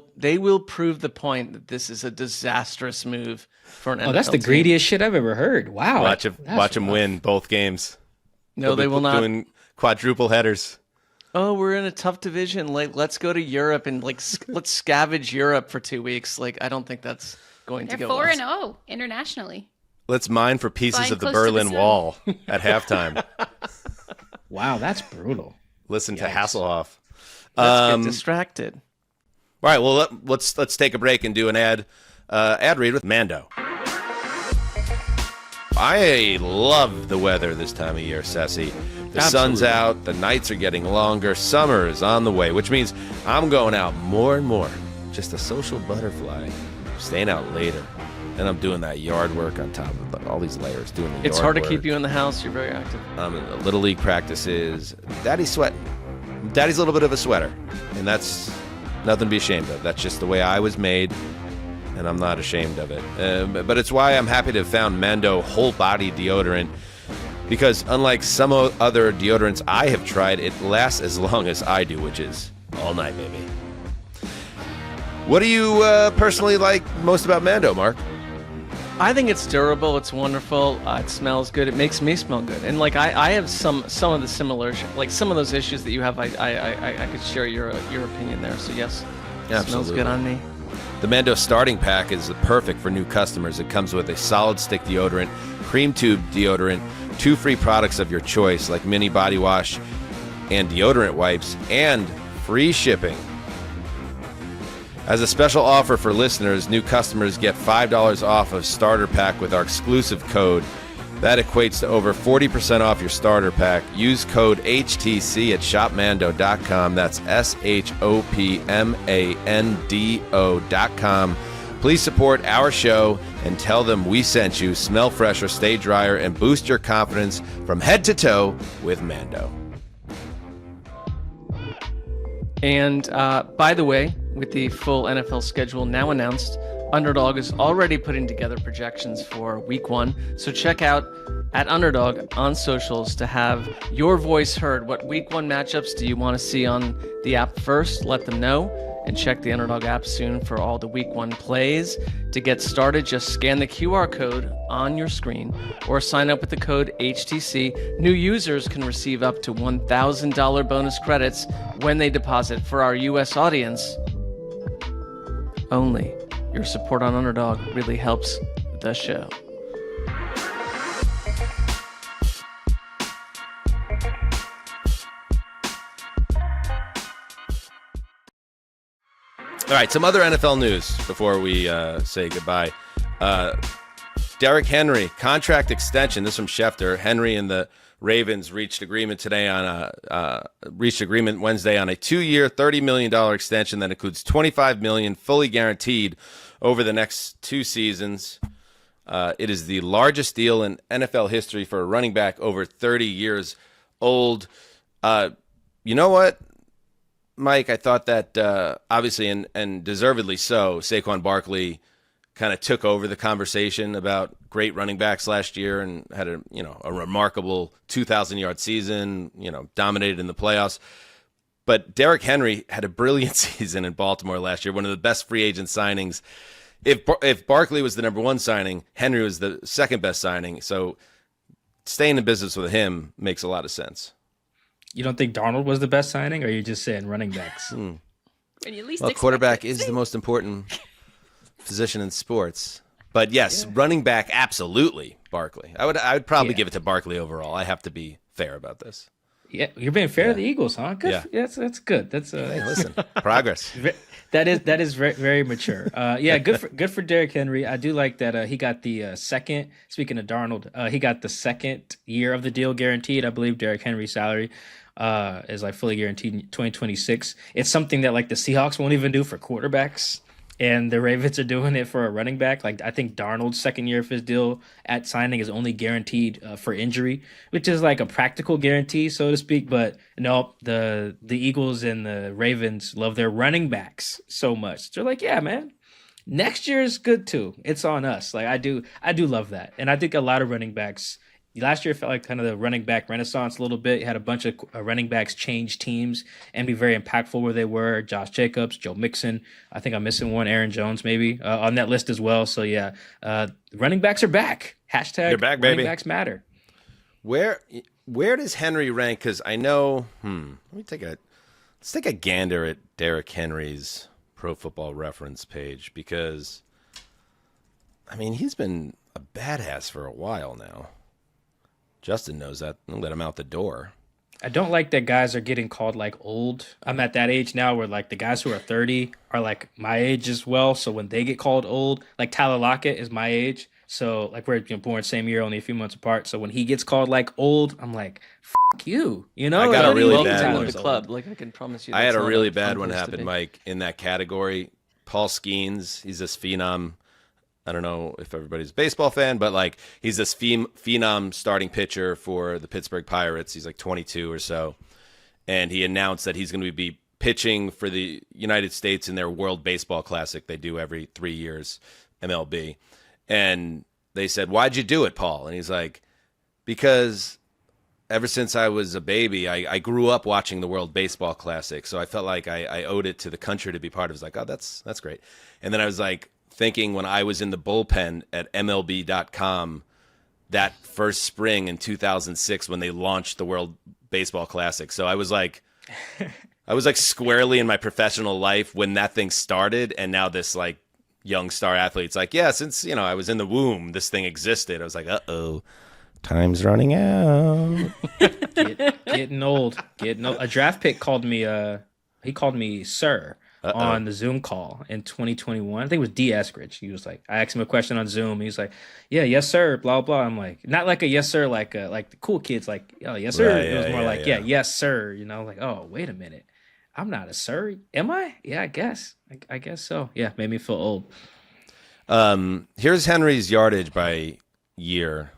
prove the point that this is a disastrous move for an NFL
that's the
team.
greediest shit I've ever heard. Wow.
Watch him win both games.
No, they will not.
Doing quadruple headers.
Oh, we're in a tough division. Like, let's go to Europe and let's scavenge Europe for 2 weeks. Like, I don't think that's going to
They're
go
4-0
well.
internationally.
Let's mine for pieces
Flying
of the
close to the
Berlin
sun.
Wall at halftime.
Wow, that's brutal.
Listen to Hasselhoff.
Let's get distracted.
All right, well, let's take a break and do an ad read with Mando. I love the weather this time of year, Ceci. The sun's out, the nights are getting longer, summer is on the way, which means I'm going out more and more. Just a social butterfly, staying out later. And I'm doing that yard work on top of all these layers, doing the
It's
yard
hard to
work.
keep you in the house. You're very active.
Little league practices. Daddy's sweating. Daddy's a little bit of a sweater, and that's nothing to be ashamed of. That's just the way I was made, and I'm not ashamed of it. But it's why I'm happy to have found Mando whole body deodorant, because unlike some other deodorants I have tried, it lasts as long as I do, which is all night, baby. What do you personally like most about Mando, Mark?
I think it's durable. It's wonderful. It smells good. It makes me smell good. And like I have some of the similar, like some of those issues that you have. I could share your opinion there. So yes, it smells good on me.
The Mando starting pack is perfect for new customers. It comes with a solid stick deodorant, cream tube deodorant, 2 free products of your choice like mini body wash and deodorant wipes, and free shipping. As a special offer for listeners, new customers get $5 off of starter pack with our exclusive code. That equates to over 40% off your starter pack. Use code HTC at shopmando.com. That's SHOPMANDO.com. Please support our show and tell them we sent you. Smell fresher, stay drier, and boost your confidence from head to toe with Mando.
And by the way, with the full NFL schedule now announced, Underdog is already putting together projections for Week 1. So check out at Underdog on socials to have your voice heard. What Week 1 matchups do you want to see on the app first? Let them know. And check the Underdog app soon for all the Week 1 plays. To get started, just scan the QR code on your screen or sign up with the code HTC. New users can receive up to $1,000 bonus credits when they deposit. For our U.S. audience only. Your support on Underdog really helps the show.
All right, some other NFL news before we say goodbye. Derrick Henry, contract extension. This from Schefter. Henry and the Ravens reached agreement Wednesday on a 2-year, $30 million extension that includes $25 million fully guaranteed over the next 2 seasons. It is the largest deal in NFL history for a running back over 30 years old. You know what, Mike? I thought that obviously and deservedly so, Saquon Barkley kind of took over the conversation about great running backs last year and had a remarkable 2,000-yard season, dominated in the playoffs. But Derrick Henry had a brilliant season in Baltimore last year, one of the best free agent signings if Barkley was the number one signing, Henry was the second best signing. So staying in business with him makes a lot of sense.
You don't think Darnold was the best signing, or are you just saying running backs?
When you least
Well,
expect
quarterback
it.
is the most important position in sports. But yes, running back, absolutely, Barkley. I would probably give it to Barkley overall. I have to be fair about this.
Yeah, you're being fair to the Eagles, huh? Good.
Yeah.
That's good. That's
Hey, listen, progress.
that is very, very mature. Good for Derrick Henry. I do like that he got the second. Speaking of Darnold, he got the second year of the deal guaranteed. I believe Derrick Henry's salary is like fully guaranteed in 2026. It's something that like the Seahawks won't even do for quarterbacks. And the Ravens are doing it for a running back. Like I think Darnold's second year of his deal at signing is only guaranteed for injury, which is like a practical guarantee, so to speak. But no, the Eagles and the Ravens love their running backs so much. They're like, yeah, man, next year is good too. It's on us. Like I do love that, and I think a lot of running backs. Last year felt like kind of the running back renaissance a little bit. You had a bunch of running backs change teams and be very impactful where they were. Josh Jacobs, Joe Mixon. I think I'm missing one. Aaron Jones maybe on that list as well. So yeah, running backs are back. Hashtag
They're back, baby.
running backs matter.
Where does Henry rank? Because I know. Let's take a gander at Derrick Henry's Pro Football Reference page, because I mean he's been a badass for a while now. Justin knows that. I'll let him out the door.
I don't like that guys are getting called like old. I'm at that age now where like the guys who are 30 are like my age as well. So when they get called old, like Tyler Lockett is my age. So like we're born same year, only a few months apart. So when he gets called like old, I'm like, fuck you. You know,
I got a really
Welcome
bad
to
one.
the club. Like I can promise you.
I had
that's
a
not
really
fun
bad one
place to
happen,
be.
Mike, in that category. Paul Skeens, he's this phenom. I don't know if everybody's a baseball fan, but like he's this phenom starting pitcher for the Pittsburgh Pirates. He's like 22 or so. And he announced that he's going to be pitching for the United States in their World Baseball Classic they do every 3 years, MLB. And they said, "Why'd you do it, Paul?" And he's like, "Because ever since I was a baby, I grew up watching the World Baseball Classic. So I felt like I owed it to the country to be part of it." I was like, "Oh, that's great." And then I was like, thinking when I was in the bullpen at MLB.com that first spring in 2006 when they launched the World Baseball Classic. So I was like squarely in my professional life when that thing started, and now this like young star athlete's like, yeah, since I was in the womb, this thing existed. I was like, uh-oh, time's running out.
Getting old. A draft pick called me he called me sir. On the Zoom call in 2021. I think it was D. Eskridge. He was like, I asked him a question on Zoom. He's like, yeah, yes, sir, blah, blah. I'm like, not like a yes, sir, like the cool kids, like, oh, yes, sir.
Right,
it was more like,
yeah.
yes, sir. Like, oh, wait a minute. I'm not a sir. Am I? Yeah, I guess. I guess so. Yeah, made me feel old.
Here's Henry's yardage by year.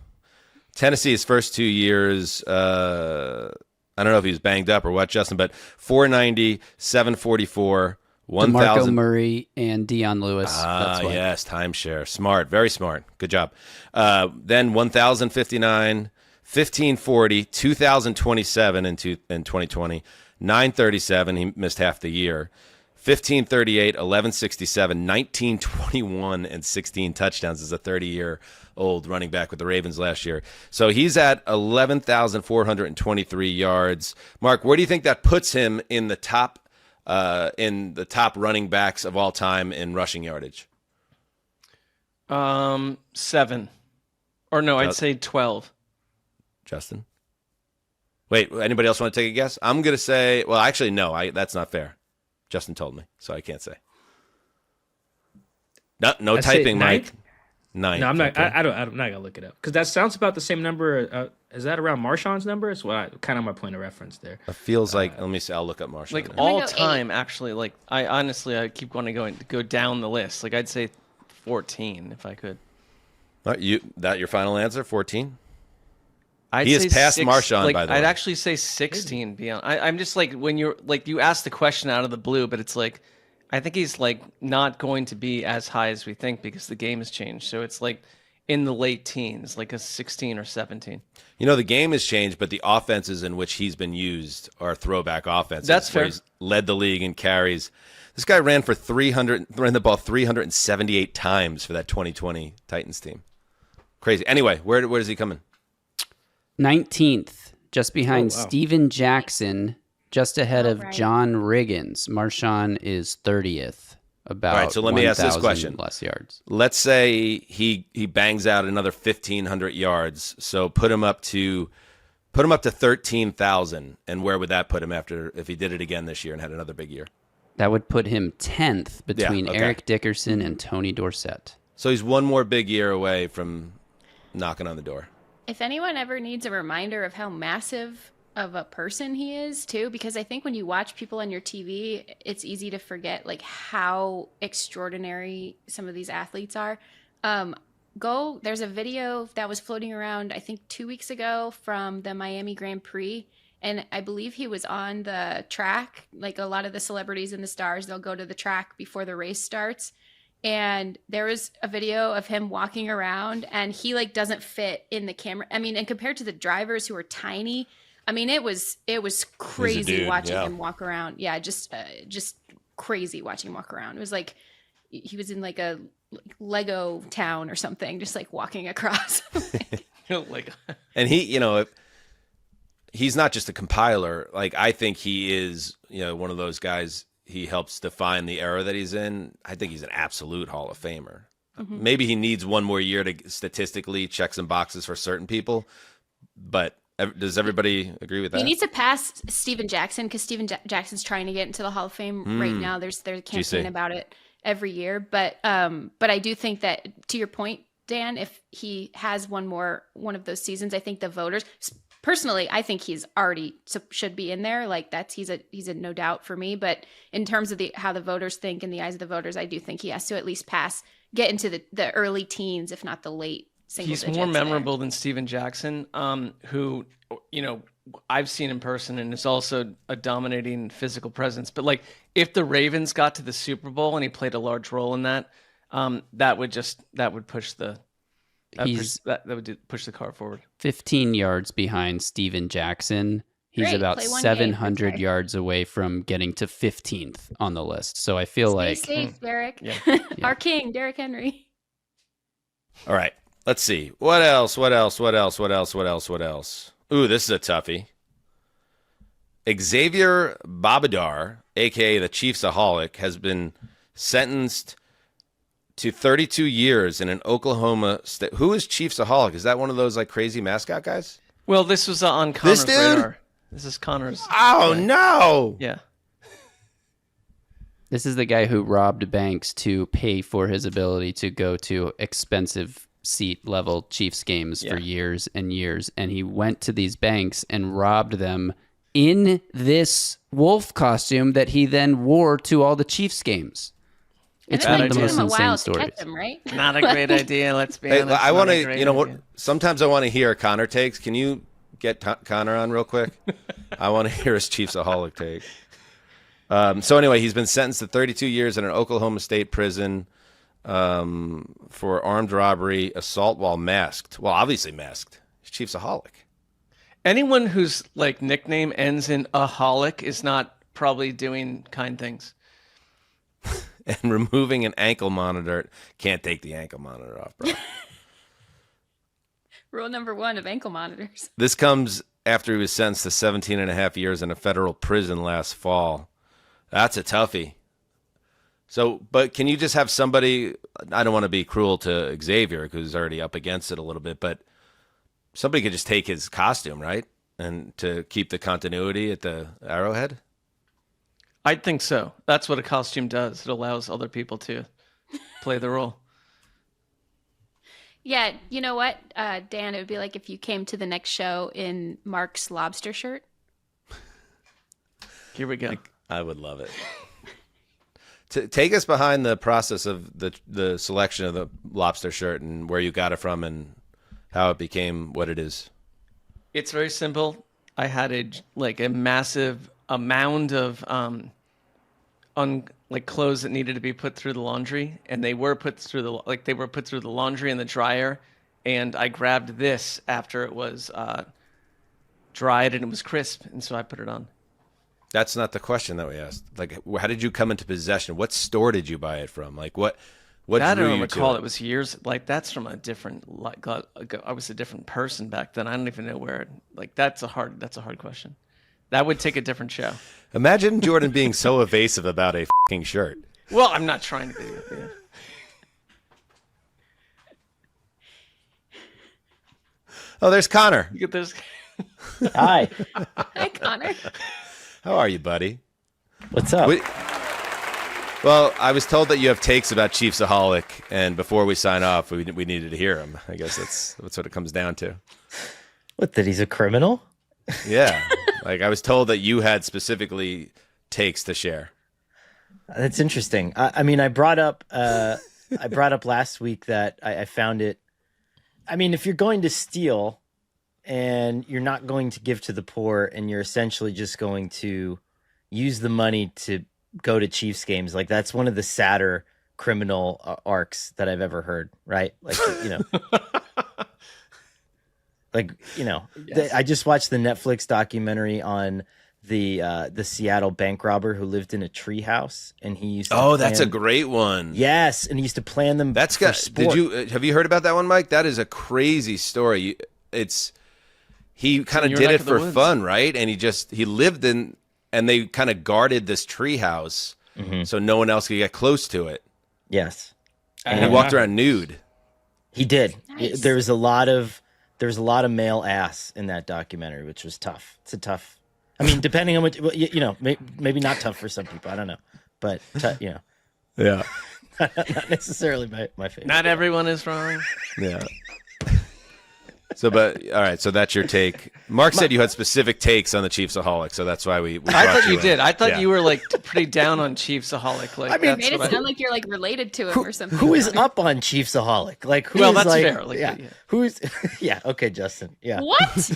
Tennessee's first 2 years, I don't know if he was banged up or what, Justin, but 490, 744,
DeMarco Murray and Deion Lewis. That's why.
Yes, timeshare. Smart, very smart. Good job. Then 1,059, 1,540, 2,027 in 2020, 937. He missed half the year. 1,538, 1,167, 1,921, and 16 touchdowns as a 30-year-old running back with the Ravens last year. So he's at 11,423 yards. Mark, where do you think that puts him in the top running backs of all time in rushing yardage?
7. Or no, I'd say 12.
Justin? Wait, anybody else want to take a guess? I'm going to say, well, actually, no, that's not fair. Justin told me, so I can't say. No typing, Mike. 9.
No, I'm not. I'm not gonna look it up because that sounds about the same number. Is that around Marshawn's number? It's kind of my point of reference there.
It feels like. Let me see. I'll look up Marshall.
Like
now.
all
go
time, actually. Like I keep wanting to go down the list. Like I'd say 14 if I could.
That your final answer? 14.
He
is past Marshawn, by the way.
I'd actually say 16 beyond. I'm just like, when you're like, you ask the question out of the blue, but it's like, I think he's like not going to be as high as we think because the game has changed. So it's like in the late teens, like a 16 or 17.
The game has changed, but the offenses in which he's been used are throwback offenses.
That's fair.
led the league in carries. This guy ran the ball 378 times for that 2020 Titans team. Crazy. Anyway, where does he come in?
19th, just behind Steven Jackson, just ahead of John Riggins. Marshawn is 30th, about
all right, so let me ask this
1,000
question.
less yards.
Let's say he bangs out another 1,500 yards, so put him up to 13,000, and where would that put him if he did it again this year and had another big year?
That would put him 10th between
okay.
Eric Dickerson and Tony Dorsett.
So he's one more big year away from knocking on the door.
If anyone ever needs a reminder of how massive of a person he is too, because I think when you watch people on your TV, it's easy to forget like how extraordinary some of these athletes are. There's a video that was floating around, I think 2 weeks ago from the Miami Grand Prix. And I believe he was on the track. Like a lot of the celebrities and the stars, they'll go to the track before the race starts. And there was a video of him walking around, and he like doesn't fit in the camera. I mean, and compared to the drivers who are tiny, I mean, it was crazy watching him walk around. Yeah, just crazy watching him walk around. It was like he was in like a Lego town or something, just like walking across.
And he's not just a compiler. Like, I think he is, one of those guys. He helps define the era that he's in. I think he's an absolute Hall of Famer. Mm-hmm. Maybe he needs one more year to statistically check some boxes for certain people. But does everybody agree with that?
He needs to pass Steven Jackson, because Steven Jackson's trying to get into the Hall of Fame right now. There's a campaign about it every year. But I do think that, to your point, Dan, if he has one of those seasons, I think the voters. Personally, I think he's already should be in there. Like he's a no doubt for me. But in terms of how the voters think, in the eyes of the voters, I do think he has to at least get into the early teens, if not the late single digits.
He's more memorable than Steven Jackson, who I've seen in person and is also a dominating physical presence. But like, if the Ravens got to the Super Bowl and he played a large role in that, that would push the. That would push the car forward.
15 yards behind Steven Jackson. He's
Great.
about 700 yards away from getting to 15th on the list. So I feel
Stay safe, Derek.
Yeah.
Our king, Derek Henry.
All right. Let's see. What else? Ooh, this is a toughie. Xavier Babadar, a.k.a. the Chiefsaholic, has been sentenced to 32 years in an Oklahoma state. Who is Chiefsaholic? Is that one of those like crazy mascot guys?
Well, this was on Conor's radar. This is Conor's.
Oh, no.
Yeah.
This is the guy who robbed banks to pay for his ability to go to expensive seat level Chiefs games for years and years. And he went to these banks and robbed them in this wolf costume that he then wore to all the Chiefs games. It's one of the most insane stories.
Right?
Not a great idea. Let's be honest.
I want to, what? Sometimes I want to hear Conor takes. Can you get Conor on real quick? I want to hear his Chiefsaholic take. So anyway, he's been sentenced to 32 years in an Oklahoma State prison for armed robbery, assault while masked. Well, obviously masked. He's Chiefsaholic.
Anyone whose like nickname ends in aholic is not probably doing kind things.
And removing an ankle monitor. Can't take the ankle monitor off, bro.
Rule number 1 of ankle monitors.
This comes after he was sentenced to 17 and a half years in a federal prison last fall. That's a toughie. So, but can you just have somebody, I don't want to be cruel to Xavier because he's already up against it a little bit, but somebody could just take his costume, right? And to keep the continuity at the Arrowhead?
I think so. That's what a costume does. It allows other people to play the role.
Yeah, you know what, Dan? It would be like if you came to the next show in Mark's lobster shirt.
Here we go.
I would love it. Take us behind the process of the selection of the lobster shirt and where you got it from and how it became what it is.
It's very simple. I had a massive mound of clothes that needed to be put through the laundry, and they were put through the laundry and the dryer, and I grabbed this after it was dried and it was crisp, and so I put it on.
That's not the question that we asked. Like, how did you come into possession? What store did you buy it from? Like, what
That I
drew
don't
you
recall.
to
It was years. Like that's from a different. Like I was a different person back then. I don't even know where. Like that's a hard question. That would take a different show.
Imagine Jourdan being so evasive about a fucking shirt.
Well, I'm not trying to be. Yeah.
Oh, there's Connor.
You get this.
Hi.
Hi, Connor.
How are you, buddy?
What's up?
Well, I was told that you have takes about Chiefsaholic, and before we sign off, we needed to hear them. I guess that's what it comes down to.
What, that he's a criminal?
Yeah. Like, I was told that you had specifically takes to share.
That's interesting. I mean, I brought up last week that I found it. I mean, if you're going to steal and you're not going to give to the poor and you're essentially just going to use the money to go to Chiefs games, like that's one of the sadder criminal arcs that I've ever heard, right? Like,
Yes.
I just watched the Netflix documentary on the Seattle bank robber who lived in a treehouse, and he used to
That's a great one.
Yes, and he used to plan them.
That's
for
got.
sport.
Have you heard about that one, Mike? That is a crazy story. He kind of did it for fun, right? And he lived in, and they kind of guarded this treehouse so no one else could get close to it.
Yes,
And he walked around nude.
he did.
Nice.
There was a lot of male ass in that documentary, which was tough. It's a tough. I mean, depending on what maybe not tough for some people. I don't know, but
Yeah.
not necessarily my favorite.
Not everyone is wrong.
Yeah. All right. So that's your take. Mark said you had specific takes on the Chiefsaholic, so that's why we
I
brought
thought you
in.
did. I thought
Yeah.
you were like pretty down on Chiefsaholic. Like,
I mean,
Made it sound like you're like related to him or something.
Who is up on Chiefsaholic? Like, who
Well,
is
that's
like,
fair. Like,
yeah.
yeah.
Who's? Yeah. Okay, Justin. Yeah.
What?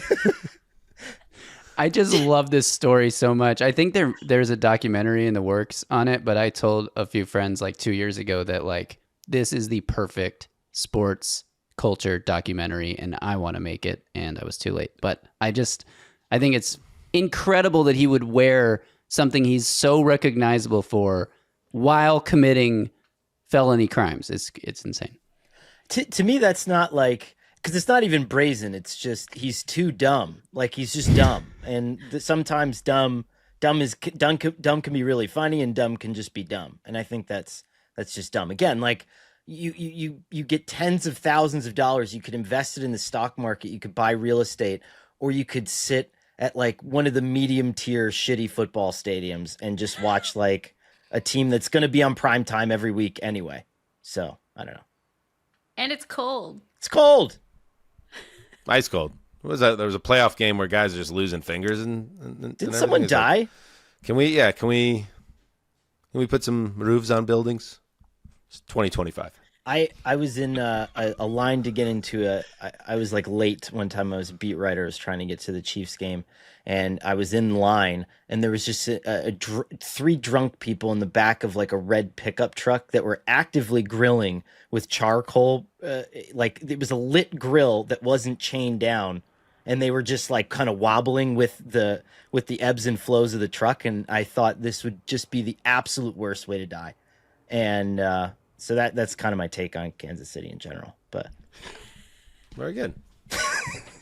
I just love this story so much. I think there's a documentary in the works on it, but I told a few friends like 2 years ago that like this is the perfect sports culture documentary and I want to make it, and I was too late. But I think it's incredible that he would wear something he's so recognizable for while committing felony crimes. It's insane.
To me, that's not like, because it's not even brazen. It's just he's too dumb. Like he's just dumb, and sometimes dumb can be really funny, and dumb can just be dumb. And I think that's just dumb. Again, like you get tens of thousands of dollars. You could invest it in the stock market. You could buy real estate, or you could sit at like one of the medium tier shitty football stadiums and just watch like a team that's going to be on prime time every week anyway. So I don't know.
And it's cold.
It's cold.
Ice cold. What was that? There was a playoff game where guys are just losing fingers and
Didn't someone die?
Can we put some roofs on buildings? It's 2025.
I was in a line to get into I was like late one time. I was a beat writer. I was trying to get to the Chiefs game, and I was in line, and there was just three drunk people in the back of like a red pickup truck that were actively grilling with charcoal. Like it was a lit grill that wasn't chained down, and they were just like kind of wobbling with the ebbs and flows of the truck. And I thought this would just be the absolute worst way to die. And so that's kind of my take on Kansas City in general. But
very good.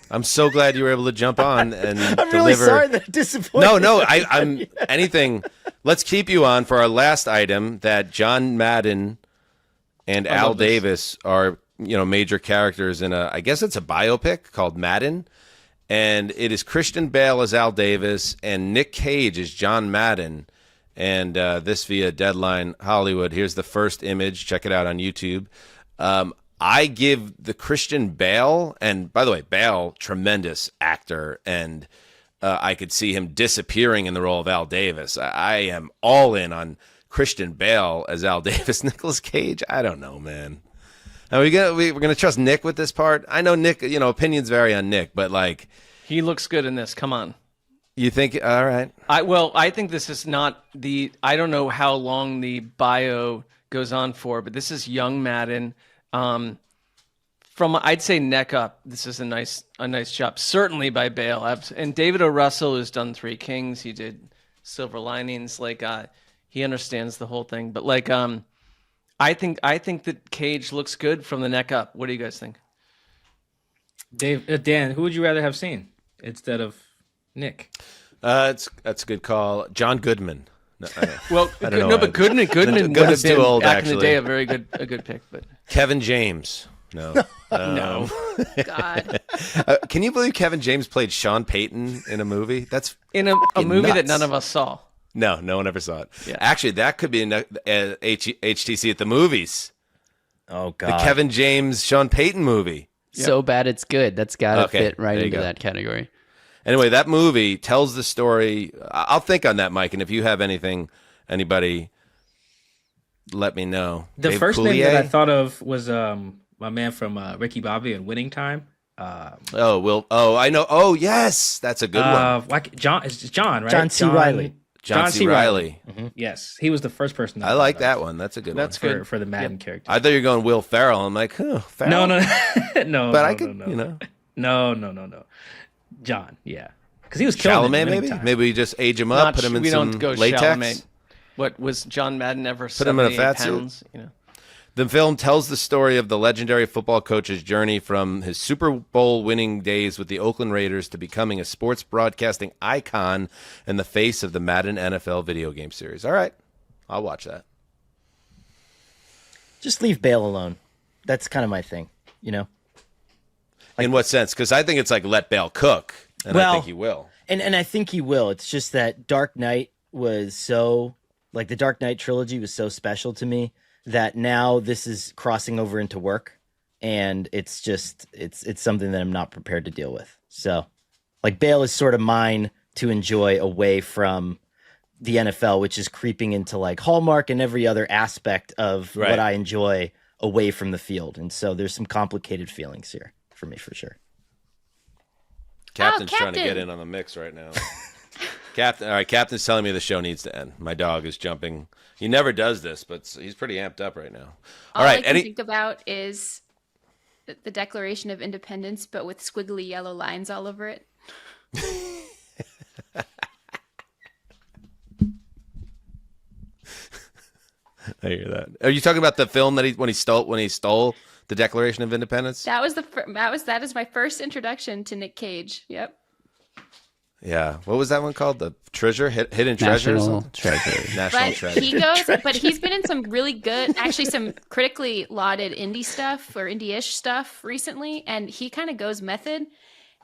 I'm so glad you were able to jump on and
I'm really sorry that I disappointed.
No, I'm anything. Let's keep you on for our last item. That John Madden and Al Davis are major characters in I guess it's a biopic called Madden, and it is Christian Bale as Al Davis and Nick Cage as John Madden. And this via Deadline Hollywood. Here's the first image. Check it out on YouTube. I give the Christian Bale, and by the way, Bale, tremendous actor, and I could see him disappearing in the role of Al Davis. I am all in on Christian Bale as Al Davis. Nicolas Cage, I don't know, man. Are we're gonna trust Nick with this part? I know Nick. Opinions vary on Nick, but like
he looks good in this. Come on.
You think? All right.
I think this is not I don't know how long the bio goes on for, but this is young Madden. From I'd say neck up, this is a nice job, certainly by Bale. And David O. Russell has done Three Kings. He did silver linings. Like he understands the whole thing. But like I think that Cage looks good from the neck up. What do you guys think?
Dan, who would you rather have seen instead of Nick?
That's a good call. John Goodman. No,
well,
I don't know.
No, but Goodman would have been
too old,
back
actually.
in the day a good pick. But
Kevin James. No.
No.
God.
Can you believe Kevin James played Sean Payton in a movie? That's
in a movie
nuts.
that none of us saw.
No one ever saw it.
Yeah.
Actually, that could be a HTC at the movies.
Oh
The
God.
Kevin James, Sean Payton movie.
So bad it's good. That's got to
Okay,
fit right
there you
into
go.
that category.
Anyway, that movie tells the story. I'll think on that, Mike. And if you have anybody, let me know.
The
Dave
first name
Coulier?
that I thought of was my man from Ricky Bobby and Winning Time.
I know. Oh, yes, that's a good one.
John, it's John, right?
John C. Reilly.
John C. Reilly.
Mm-hmm. Yes, he was the first person.
I like that one. That's a good
That's
one.
good.
For the Madden character.
I thought you were going Will Ferrell. I'm like, Ferrell?
No, no.
But
no,
I could,
no.
you know.
No. John, yeah. Because he was killing
Chalamet,
it in
maybe?
Time.
Maybe we just age him up, put him in
we
some
don't go
latex.
Chalamet. What was John Madden ever?
Put him in a
78
fat suit?
pounds, you know?
The film tells the story of the legendary football coach's journey from his Super Bowl winning days with the Oakland Raiders to becoming a sports broadcasting icon and the face of the Madden NFL video game series. All right, I'll watch that.
Just leave Bale alone. That's kind of my thing, you know?
In what sense? Because I think it's like let Bale cook, and I think he will.
And I think he will. It's just that Dark Knight was so, like the Dark Knight trilogy was so special to me that now this is crossing over into work, and it's just it's something that I'm not prepared to deal with. So, like Bale is sort of mine to enjoy away from the NFL, which is creeping into like Hallmark and every other aspect of what I enjoy away from the field. And so there's some complicated feelings here for me for sure.
Captain's trying to get in on the mix right now. Captain, all right, Captain's telling me the show needs to end. My dog is jumping. He never does this, but he's pretty amped up right now.
All I can think about is the Declaration of Independence, but with squiggly yellow lines all over it.
I hear that. Are you talking about the film that when he stole the Declaration of Independence?
That is my first introduction to Nick Cage. Yep.
Yeah. What was that one called? The Treasure? Hidden Treasure?
National Treasure.
National
But
Treasure.
but he's been in some really good, actually some critically lauded indie stuff or indie-ish stuff recently, and he kind of goes method.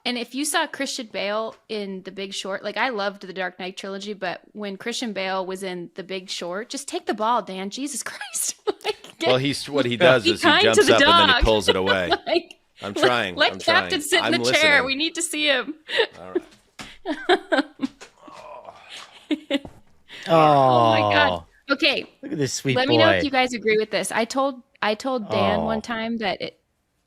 And if you saw Christian Bale in The Big Short, like I loved the Dark Knight trilogy, but when Christian Bale was in The Big Short, just take the ball, Dan. Jesus Christ.
What he does is he jumps up and then he pulls it away. I'm trying.
Let Captain sit in the chair. We need to see him.
All right.
Oh my God. Okay.
Look at this sweet boy.
Let me know if you guys agree with this. I told Dan one time that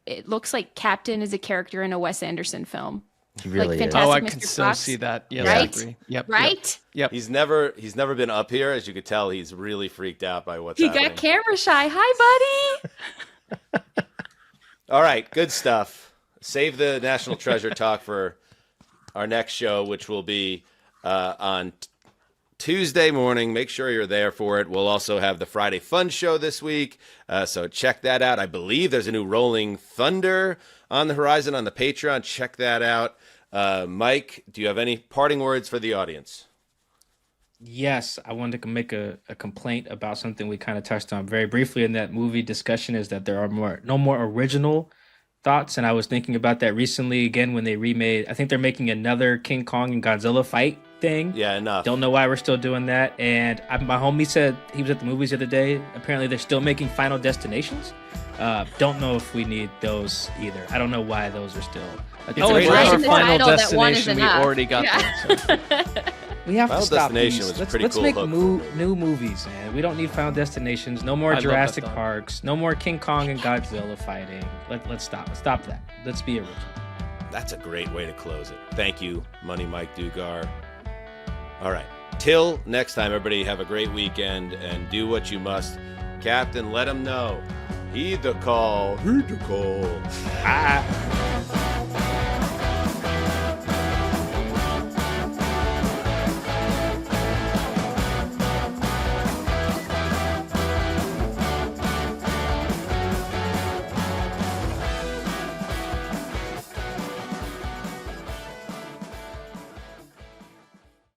it looks like Captain is a character in a Wes Anderson film.
He really
like
is.
Fantastic
I
Mr.
can so
Fox.
see that. Yes,
Right?
I agree. Yep.
Right?
Yep.
He's never been up here, as you could tell. He's really freaked out by what's
He
happening.
got camera shy. Hi, buddy.
All right, good stuff. Save the National Treasure talk for our next show, which will be on Tuesday morning. Make sure you're there for it. We'll also have the Friday Fun Show this week, so check that out. I believe there's a new Rolling Thunder on the horizon on the Patreon. Check that out. Mike, do you have any parting words for the audience?
Yes, I wanted to make a complaint about something we kind of touched on very briefly in that movie discussion, is that there are no more original thoughts. And I was thinking about that recently again when they remade, I think they're making another King Kong and Godzilla fight thing.
Yeah, enough.
Don't know why we're still doing that. And my homie said he was at the movies the other day. Apparently they're still making Final Destinations. Don't know if we need those either. I don't know why those are still.
It's
Oh,
right
it's right
our
in the
Final
title that one is
Destination. We
enough.
already got that.
We have
Final
to stop
Destination
these.
was a
Let's,
pretty
let's
cool
make
hook.
new movies, man. We don't need Final Destinations. No more
I love that
Jurassic
thought.
Parks. No more King Kong and Godzilla fighting. Let's stop. Let's stop that. Let's be original.
That's a great way to close it. Thank you, Money Mike Dugar. All right. Till next time, everybody, have a great weekend and do what you must. Captain, let him know. Heed the call. Heed the call. Ah.